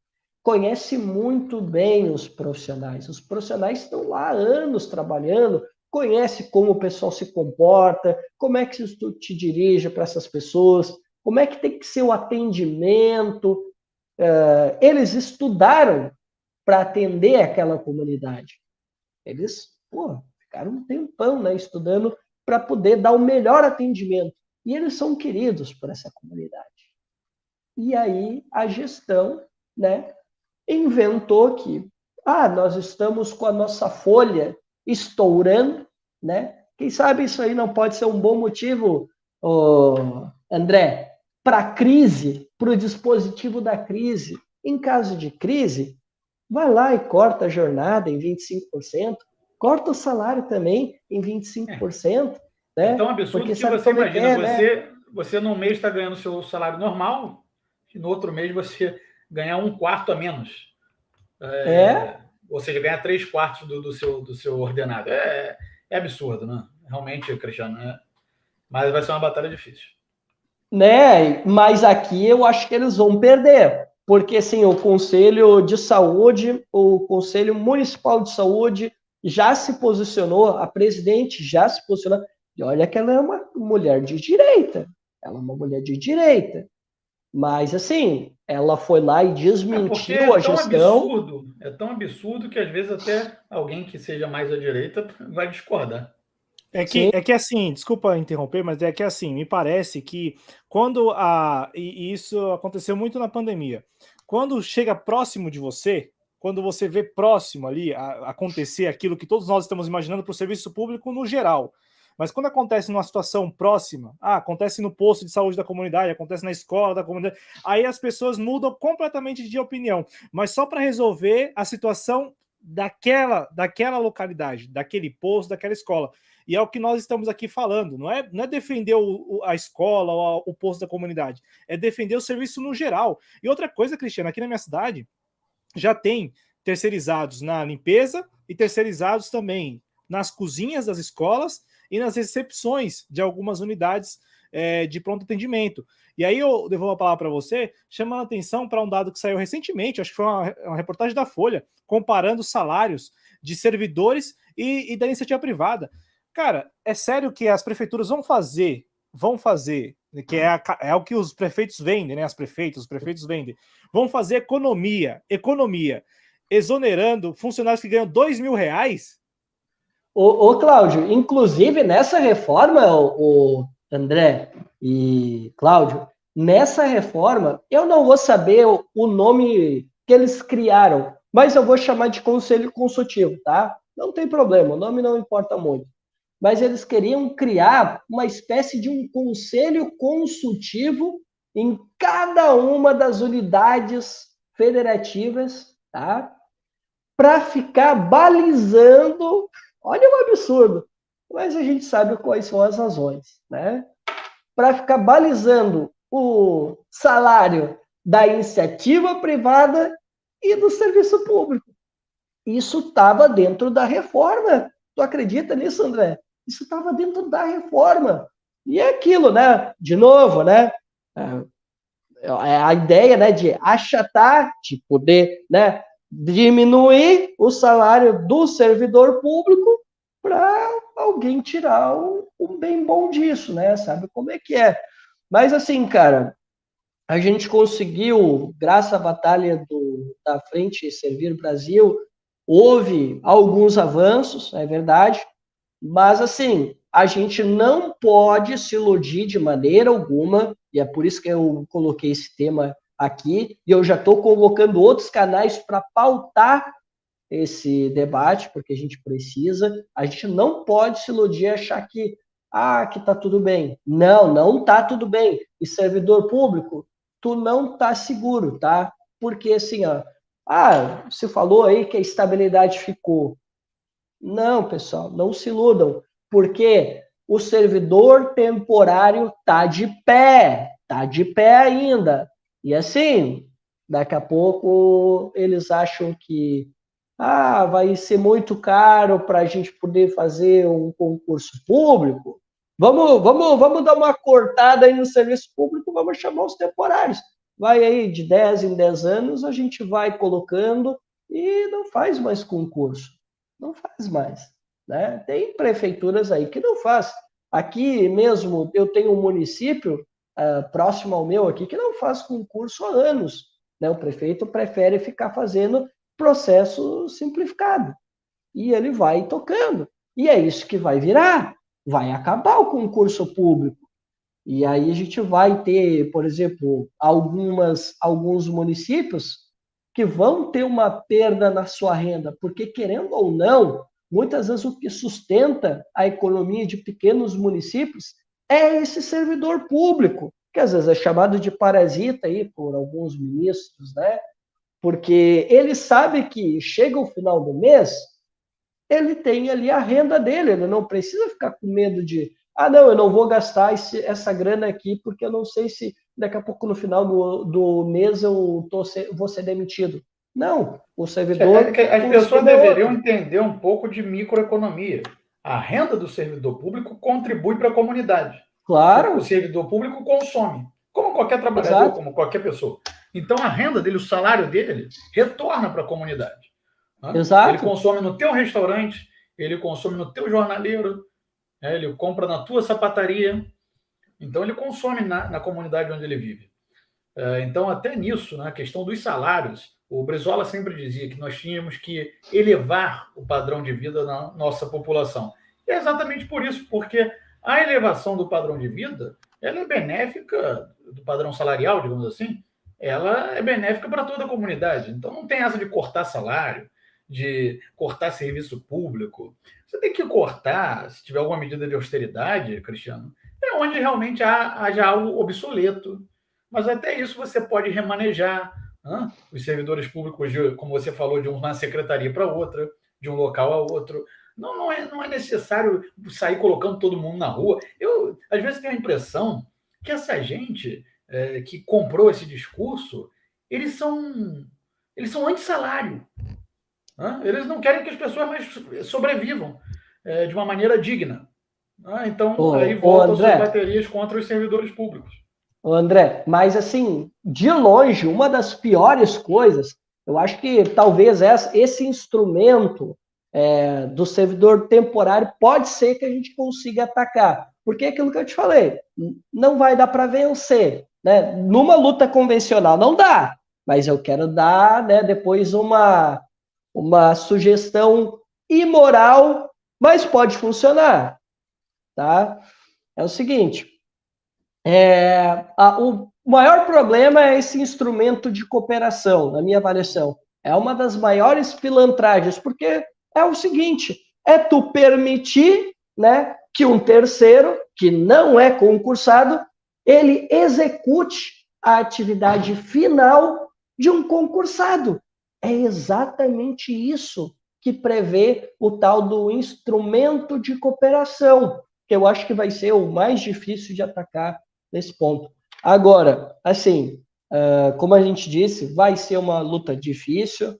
conhece muito bem os profissionais. Os profissionais estão lá há anos trabalhando, conhece como o pessoal se comporta, como é que tu te dirige para essas pessoas, como é que tem que ser o atendimento. Eles estudaram para atender aquela comunidade. Eles, ficaram um tempão, né, estudando para poder dar o melhor atendimento. E eles são queridos por essa comunidade. E aí a gestão, né, inventou que nós estamos com a nossa folha estourando, né? Quem sabe isso aí não pode ser um bom motivo, André, para a crise, para o dispositivo da crise. Em caso de crise, vai lá e corta a jornada em 25%, corta o salário também em 25%. Né? É tão absurdo que você imagina, você num mês está ganhando seu salário normal, e no outro mês você ganhar 1/4 a menos. Ou seja, ganhar 3/4 do seu ordenado. É absurdo, né? Realmente, Cristiano. Mas vai ser uma batalha difícil. Né? Mas aqui eu acho que eles vão perder. Porque, assim, o Conselho de Saúde, o Conselho Municipal de Saúde já se posicionou, a presidente já se posicionou. E olha que ela é uma mulher de direita. Ela é uma mulher de direita. Mas, assim, ela foi lá e desmentiu a gestão. É tão absurdo que, às vezes, até alguém que seja mais à direita vai discordar. É que assim, desculpa interromper, mas é que assim, me parece que quando e isso aconteceu muito na pandemia, quando chega próximo de você, quando você vê próximo ali acontecer aquilo que todos nós estamos imaginando para o serviço público no geral, mas quando acontece numa situação próxima, acontece no posto de saúde da comunidade, acontece na escola da comunidade, aí as pessoas mudam completamente de opinião, mas só para resolver a situação daquela localidade, daquele posto, daquela escola. E é o que nós estamos aqui falando, não é defender a escola ou o posto da comunidade, é defender o serviço no geral. E outra coisa, Cristiano, aqui na minha cidade já tem terceirizados na limpeza e terceirizados também nas cozinhas das escolas e nas recepções de algumas unidades de pronto atendimento. E aí eu devolvo a palavra para você, chamando a atenção para um dado que saiu recentemente, acho que foi uma reportagem da Folha, comparando os salários de servidores e da iniciativa privada. Cara, é sério que as prefeituras vão fazer, que é o que os prefeitos vendem, né? Os prefeitos vendem, vão fazer economia, exonerando funcionários que ganham R$2.000? Ô, Cláudio, inclusive nessa reforma, o André e Cláudio, nessa reforma, eu não vou saber o nome que eles criaram, mas eu vou chamar de conselho consultivo, tá? Não tem problema, o nome não importa muito. Mas eles queriam criar uma espécie de um conselho consultivo em cada uma das unidades federativas, tá? Para ficar balizando, olha o absurdo, mas a gente sabe quais são as razões, né? Para ficar balizando o salário da iniciativa privada e do serviço público. Isso estava dentro da reforma. Tu acredita nisso, André? Isso estava dentro da reforma. E é aquilo, né? De novo, né? A ideia, né, de achatar, de poder, né, diminuir o salário do servidor público para alguém tirar um bem bom disso, né? Sabe como é que é? Mas assim, cara, a gente conseguiu, graças à batalha da Frente Servir Brasil, houve alguns avanços, é verdade, mas assim, a gente não pode se iludir de maneira alguma, e é por isso que eu coloquei esse tema aqui, e eu já estou convocando outros canais para pautar esse debate, porque a gente não pode se iludir e achar que tá tudo bem. Não tá tudo bem. E servidor público, tu não tá seguro, tá? Porque assim, você falou aí que a estabilidade ficou. Não, pessoal, não se iludam, porque o servidor temporário está de pé ainda. E assim, daqui a pouco eles acham que vai ser muito caro para a gente poder fazer um concurso público. Vamos dar uma cortada aí no serviço público, vamos chamar os temporários. Vai aí, de 10 em 10 anos, a gente vai colocando e não faz mais concurso. Não faz mais. Né? Tem prefeituras aí que não faz. Aqui mesmo, eu tenho um município próximo ao meu aqui que não faz concurso há anos. Né? O prefeito prefere ficar fazendo processo simplificado. E ele vai tocando. E é isso que vai virar. Vai acabar o concurso público. E aí a gente vai ter, por exemplo, alguns municípios que vão ter uma perda na sua renda, porque, querendo ou não, muitas vezes o que sustenta a economia de pequenos municípios é esse servidor público, que às vezes é chamado de parasita aí por alguns ministros, né? Porque ele sabe que chega o final do mês, ele tem ali a renda dele, ele não precisa ficar com medo de não, eu não vou gastar essa grana aqui, porque eu não sei se daqui a pouco no final do mês eu vou ser demitido. Não, o servidor... As pessoas deveriam entender um pouco de microeconomia. A renda do servidor público contribui para a comunidade. Claro. O servidor público consome, como qualquer trabalhador, exato, como qualquer pessoa. Então a renda dele, o salário dele, retorna para a comunidade. Né? Exato. Ele consome no teu restaurante, ele consome no teu jornaleiro, ele compra na tua sapataria, então ele consome na comunidade onde ele vive. Então, até nisso, na questão dos salários, o Brizola sempre dizia que nós tínhamos que elevar o padrão de vida na nossa população. E é exatamente por isso, porque a elevação do padrão de vida, ela é benéfica, do padrão salarial, digamos assim, ela é benéfica para toda a comunidade. Então, não tem essa de cortar salário, de cortar serviço público. Você tem que cortar, se tiver alguma medida de austeridade, Cristiano, é onde realmente haja algo obsoleto. Mas até isso você pode remanejar, né? Os servidores públicos, como você falou, de uma secretaria para outra, de um local a outro. Não é necessário sair colocando todo mundo na rua. Eu, às vezes, tenho a impressão que essa gente que comprou esse discurso, eles são anti-salário. Eles não querem que as pessoas mais sobrevivam de uma maneira digna. Então, aí voltam as suas baterias contra os servidores públicos. André, mas assim, de longe, uma das piores coisas, eu acho que talvez esse instrumento do servidor temporário pode ser que a gente consiga atacar. Porque é aquilo que eu te falei, não vai dar para vencer. Né? Numa luta convencional não dá, mas eu quero dar, né, depois uma sugestão imoral, mas pode funcionar. Tá? É o seguinte, o maior problema é esse instrumento de cooperação, na minha avaliação. É uma das maiores pilantраgens, porque é o seguinte, é tu permitir, né, que um terceiro, que não é concursado, ele execute a atividade final de um concursado. É exatamente isso que prevê o tal do instrumento de cooperação, que eu acho que vai ser o mais difícil de atacar nesse ponto. Agora, assim, como a gente disse, vai ser uma luta difícil.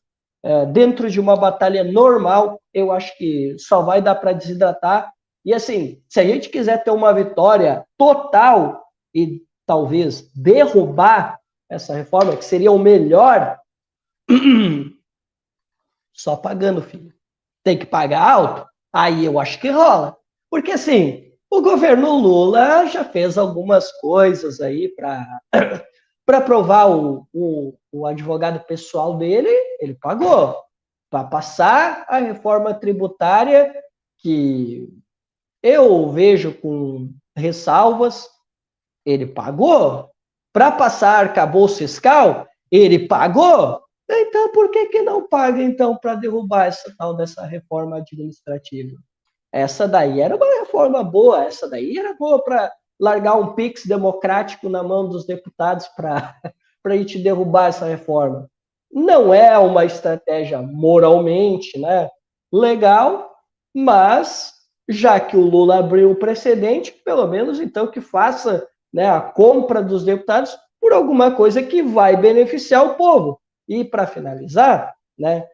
Dentro de uma batalha normal, eu acho que só vai dar para desidratar. E assim, se a gente quiser ter uma vitória total e talvez derrubar essa reforma, que seria o melhor, só pagando, filho. Tem que pagar alto? Aí eu acho que rola. Porque assim, o governo Lula já fez algumas coisas aí para provar o advogado pessoal dele, ele pagou. Para passar a reforma tributária, que eu vejo com ressalvas, ele pagou. Para passar arcabouço fiscal, ele pagou. Então, por que não paga, então, para derrubar essa tal dessa reforma administrativa? Essa daí era uma reforma boa, essa daí era boa para largar um pix democrático na mão dos deputados para a gente derrubar essa reforma. Não é uma estratégia moralmente, né, legal, mas já que o Lula abriu o precedente, pelo menos então que faça, né, a compra dos deputados por alguma coisa que vai beneficiar o povo. E para finalizar, né,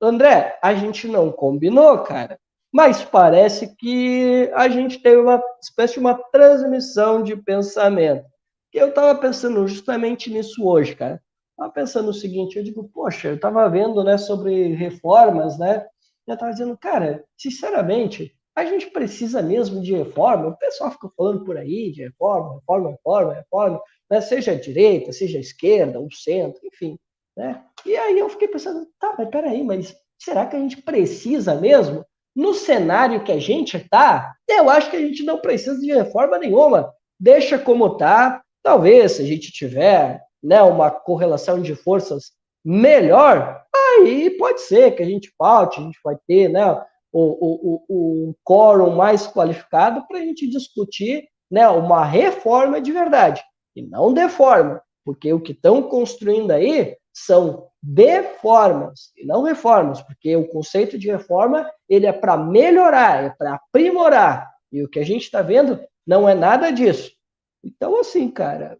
André, a gente não combinou, cara, mas parece que a gente teve uma espécie de uma transmissão de pensamento. Eu estava pensando justamente nisso hoje, cara. Estava pensando o seguinte, eu digo, poxa, eu estava vendo, né, sobre reformas, né? Eu estava dizendo, cara, sinceramente, a gente precisa mesmo de reforma. O pessoal fica falando por aí de reforma, reforma, reforma, reforma, né? Seja a direita, seja a esquerda, o centro, enfim, né? E aí eu fiquei pensando, tá, mas peraí, mas será que a gente precisa mesmo? No cenário que a gente está, eu acho que a gente não precisa de reforma nenhuma. Deixa como está. Talvez, se a gente tiver, né, uma correlação de forças melhor, aí pode ser que a gente paute, a gente vai ter, né, o quórum mais qualificado para a gente discutir, né, uma reforma de verdade, e não deforma, porque o que estão construindo aí são deformas, e não reformas, porque o conceito de reforma ele é para melhorar, é para aprimorar, e o que a gente está vendo não é nada disso. Então, assim, cara,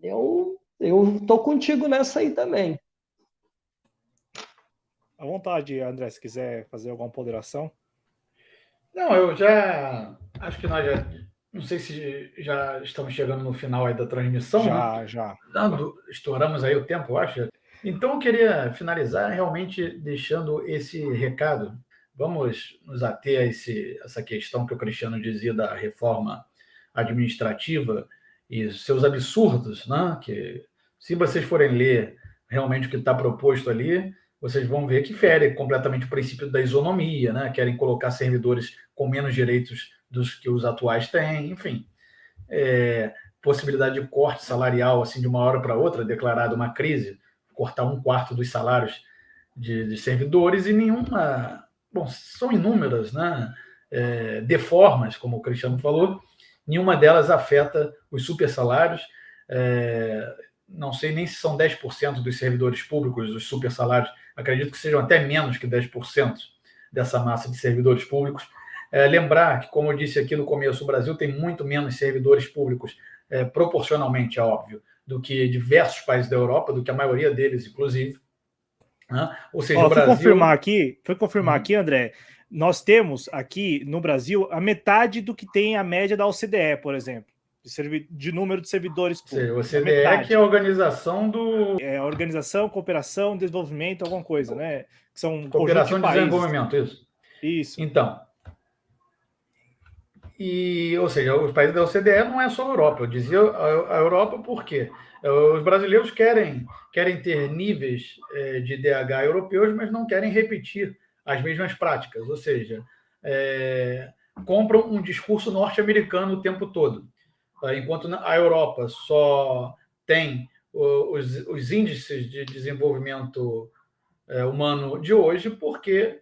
eu tô contigo nessa aí também. À vontade, André, se quiser fazer alguma ponderação. Não, eu já acho que nós já não sei se já estamos chegando no final aí da transmissão, né? Já. Estouramos aí o tempo, eu acho. Então eu queria finalizar realmente deixando esse recado. Vamos nos ater a essa questão que o Cristiano dizia da reforma administrativa e seus absurdos, né? Que se vocês forem ler realmente o que está proposto ali, vocês vão ver que fere completamente o princípio da isonomia, né? Querem colocar servidores com menos direitos dos que os atuais têm, enfim. Possibilidade de corte salarial assim de uma hora para outra, declarada uma crise, cortar 1/4 dos salários de servidores e nenhuma... Bom, são inúmeras, né? Deformas, como o Cristiano falou, nenhuma delas afeta os super salários. Não sei nem se são 10% dos servidores públicos, os super salários, acredito que sejam até menos que 10% dessa massa de servidores públicos. Lembrar que, como eu disse aqui no começo, o Brasil tem muito menos servidores públicos, proporcionalmente, é óbvio, do que diversos países da Europa, do que a maioria deles, inclusive. Né? Ou seja, o Brasil... Foi confirmar aqui, André, nós temos aqui no Brasil a metade do que tem a média da OCDE, por exemplo, de número de servidores públicos. Ou seja, a OCDE que é a organização do... Organização, Cooperação, Desenvolvimento, alguma coisa, né? Que são Cooperação de Desenvolvimento, isso. Isso. Então, ou seja, os países da OCDE não é só a Europa. Eu dizia a Europa porque os brasileiros querem ter níveis de DH europeus, mas não querem repetir as mesmas práticas. Ou seja, compram um discurso norte-americano o tempo todo. Enquanto a Europa só tem os índices de desenvolvimento humano de hoje, porque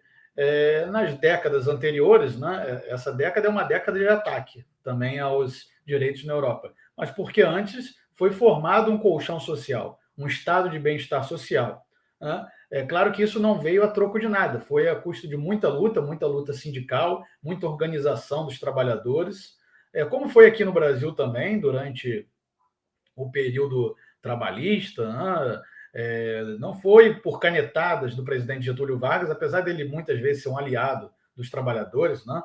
nas décadas anteriores, né, essa década é uma década de ataque também aos direitos na Europa, mas porque antes foi formado um colchão social, um estado de bem-estar social. Né? É claro que isso não veio a troco de nada, foi a custo de muita luta sindical, muita organização dos trabalhadores, como foi aqui no Brasil também, durante o período trabalhista, né? Não foi por canetadas do presidente Getúlio Vargas, apesar dele muitas vezes ser um aliado dos trabalhadores, né?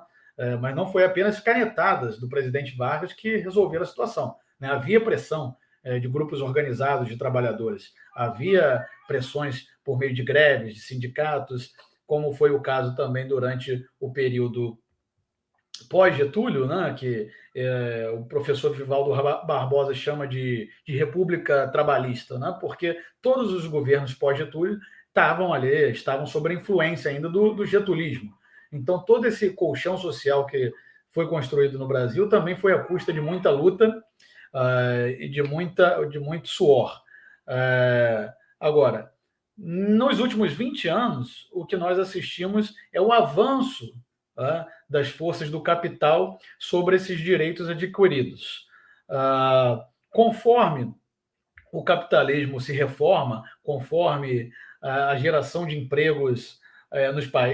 Mas não foi apenas canetadas do presidente Vargas que resolveram a situação. Né? Havia pressão de grupos organizados de trabalhadores, havia pressões por meio de greves, de sindicatos, como foi o caso também durante o período pós-Getúlio, né, que o professor Vivaldo Barbosa chama de república trabalhista, né, porque todos os governos pós-Getúlio estavam sob a influência ainda do getulismo. Então, todo esse colchão social que foi construído no Brasil também foi à custa de muita luta e de muito suor. Agora, nos últimos 20 anos, o que nós assistimos é o avanço das forças do capital sobre esses direitos adquiridos. Conforme o capitalismo se reforma, conforme a geração de empregos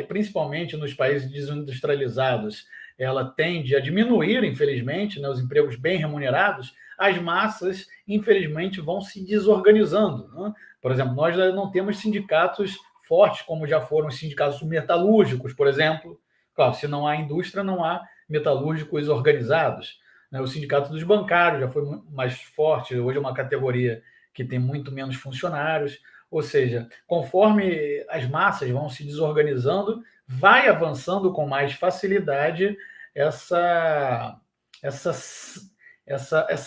principalmente nos países desindustrializados, ela tende a diminuir, infelizmente, né, os empregos bem remunerados, as massas, infelizmente, vão se desorganizando. Né? Por exemplo, nós não temos sindicatos fortes, como já foram os sindicatos metalúrgicos, por exemplo. Claro, se não há indústria, não há metalúrgicos organizados. Né? O sindicato dos bancários já foi mais forte, hoje é uma categoria que tem muito menos funcionários. Ou seja, conforme as massas vão se desorganizando, vai avançando com mais facilidade essa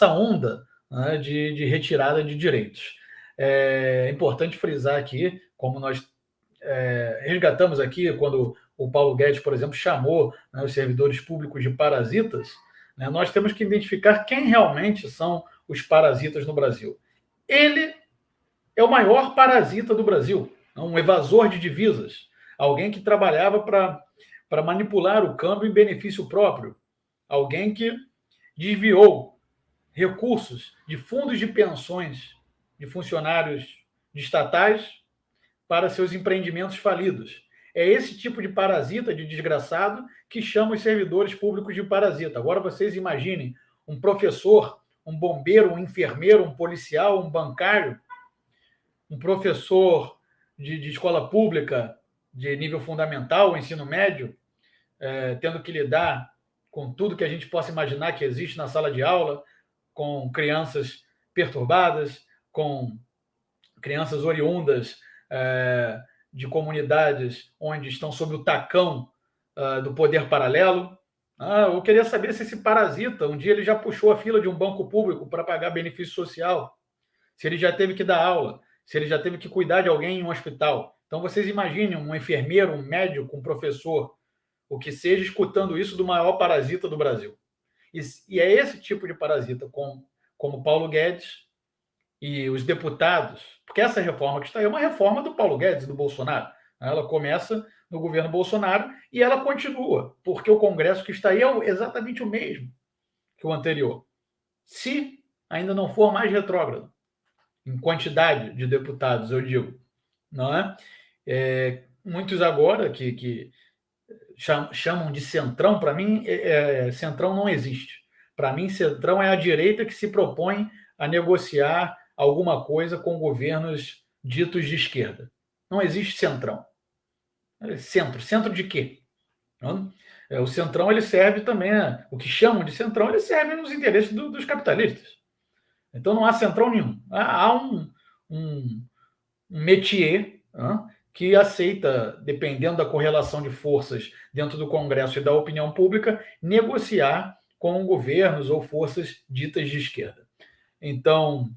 onda, né, de retirada de direitos. É importante frisar aqui, como nós resgatamos aqui, quando o Paulo Guedes, por exemplo, chamou, né, os servidores públicos de parasitas, né, nós temos que identificar quem realmente são os parasitas no Brasil. Ele é o maior parasita do Brasil, um evasor de divisas, alguém que trabalhava para manipular o câmbio em benefício próprio, alguém que desviou recursos de fundos de pensões de funcionários de estatais para seus empreendimentos falidos. É esse tipo de parasita, de desgraçado, que chama os servidores públicos de parasita. Agora vocês imaginem um professor, um bombeiro, um enfermeiro, um policial, um bancário, um professor de escola pública de nível fundamental, ensino médio, tendo que lidar com tudo que a gente possa imaginar que existe na sala de aula, com crianças perturbadas, com crianças oriundas de comunidades onde estão sob o tacão do poder paralelo. Eu queria saber se esse parasita, um dia ele já puxou a fila de um banco público para pagar benefício social, se ele já teve que dar aula, se ele já teve que cuidar de alguém em um hospital. Então, vocês imaginem um enfermeiro, um médico, um professor, o que seja, escutando isso do maior parasita do Brasil. E é esse tipo de parasita, como Paulo Guedes e os deputados, porque essa reforma que está aí é uma reforma do Paulo Guedes e do Bolsonaro. Ela começa no governo Bolsonaro e ela continua, porque o Congresso que está aí é exatamente o mesmo que o anterior. Se ainda não for mais retrógrado, em quantidade de deputados, eu digo, não é? Muitos agora que chamam de centrão, para mim, centrão não existe. Para mim, centrão é a direita que se propõe a negociar alguma coisa com governos ditos de esquerda. Não existe centrão. Centro de quê? O centrão ele serve também, o que chamam de centrão, ele serve nos interesses dos capitalistas. Então não há centrão nenhum. Há um métier que aceita, dependendo da correlação de forças dentro do Congresso e da opinião pública, negociar com governos ou forças ditas de esquerda. Então,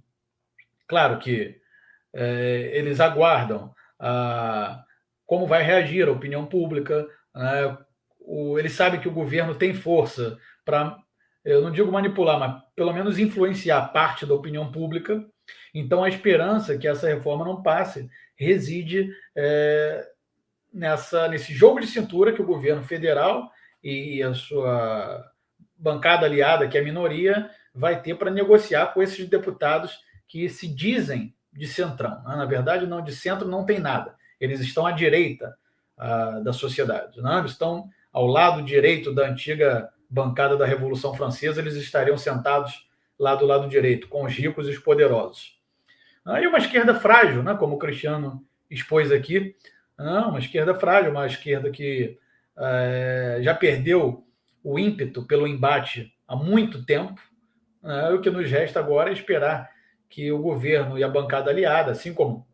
claro que eles aguardam como vai reagir a opinião pública. Eles sabem que o governo tem força para, eu não digo manipular, mas pelo menos influenciar parte da opinião pública. Então, a esperança que essa reforma não passe reside nesse jogo de cintura que o governo federal e a sua bancada aliada, que é a minoria, vai ter para negociar com esses deputados que se dizem de centrão. Na verdade, não, de centro não tem nada. Eles estão à direita da sociedade. Eles estão ao lado direito da antiga bancada da Revolução Francesa, eles estariam sentados lá do lado direito, com os ricos e os poderosos. E uma esquerda frágil, como o Cristiano expôs aqui, uma esquerda frágil, uma esquerda que já perdeu o ímpeto pelo embate há muito tempo. O que nos resta agora é esperar que o governo e a bancada aliada, assim como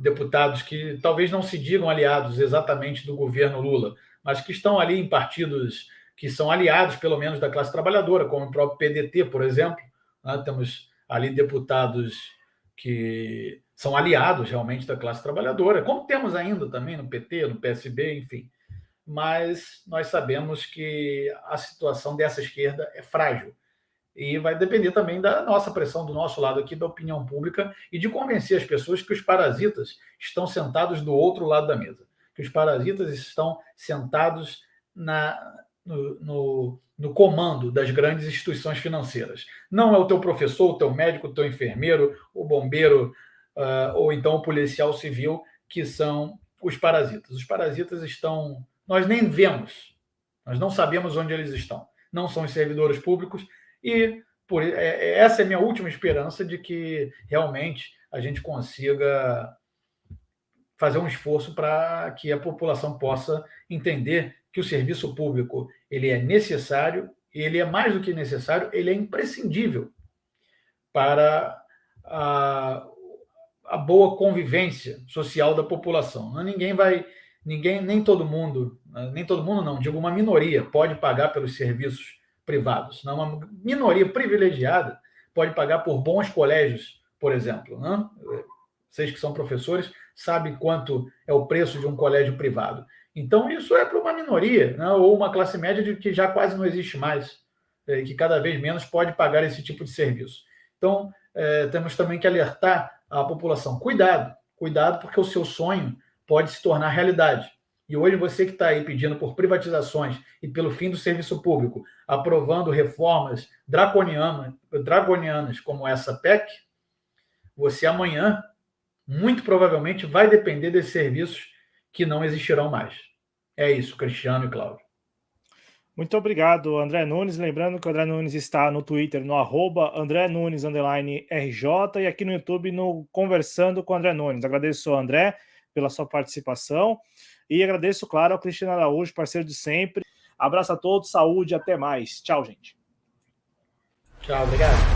deputados que talvez não se digam aliados exatamente do governo Lula, mas que estão ali em partidos que são aliados, pelo menos, da classe trabalhadora, como o próprio PDT, por exemplo. Temos ali deputados que são aliados realmente da classe trabalhadora, como temos ainda também no PT, no PSB, enfim. Mas nós sabemos que a situação dessa esquerda é frágil. E vai depender também da nossa pressão, do nosso lado aqui, da opinião pública, e de convencer as pessoas que os parasitas estão sentados do outro lado da mesa, que os parasitas estão sentados no comando das grandes instituições financeiras. Não é o teu professor, o teu médico, o teu enfermeiro, o bombeiro, ou então o policial civil que são os parasitas. Os parasitas estão... Nós nem vemos, nós não sabemos onde eles estão. Não são os servidores públicos e essa é a minha última esperança de que realmente a gente consiga fazer um esforço para que a população possa entender que o serviço público ele é necessário, ele é mais do que necessário, ele é imprescindível para a boa convivência social da população. Nem todo mundo não, digo uma minoria, pode pagar pelos serviços privados. Não, uma minoria privilegiada pode pagar por bons colégios, por exemplo. Né? Vocês que são professores sabem quanto é o preço de um colégio privado. Então, isso é para uma minoria, né? Ou uma classe média que já quase não existe mais, que cada vez menos pode pagar esse tipo de serviço. Então, temos também que alertar a população. Cuidado, porque o seu sonho pode se tornar realidade. E hoje você que está aí pedindo por privatizações e pelo fim do serviço público, aprovando reformas draconianas como essa PEC, você amanhã, muito provavelmente, vai depender desses serviços que não existirão mais. É isso, Cristiano e Cláudio. Muito obrigado, André Nunes. Lembrando que o André Nunes está no Twitter, no @AndréNunes_RJ e aqui no YouTube no Conversando com o André Nunes. Agradeço ao André pela sua participação e agradeço, claro, ao Cristiano Araújo, parceiro de sempre. Abraço a todos, saúde, até mais. Tchau, gente. Tchau, obrigado.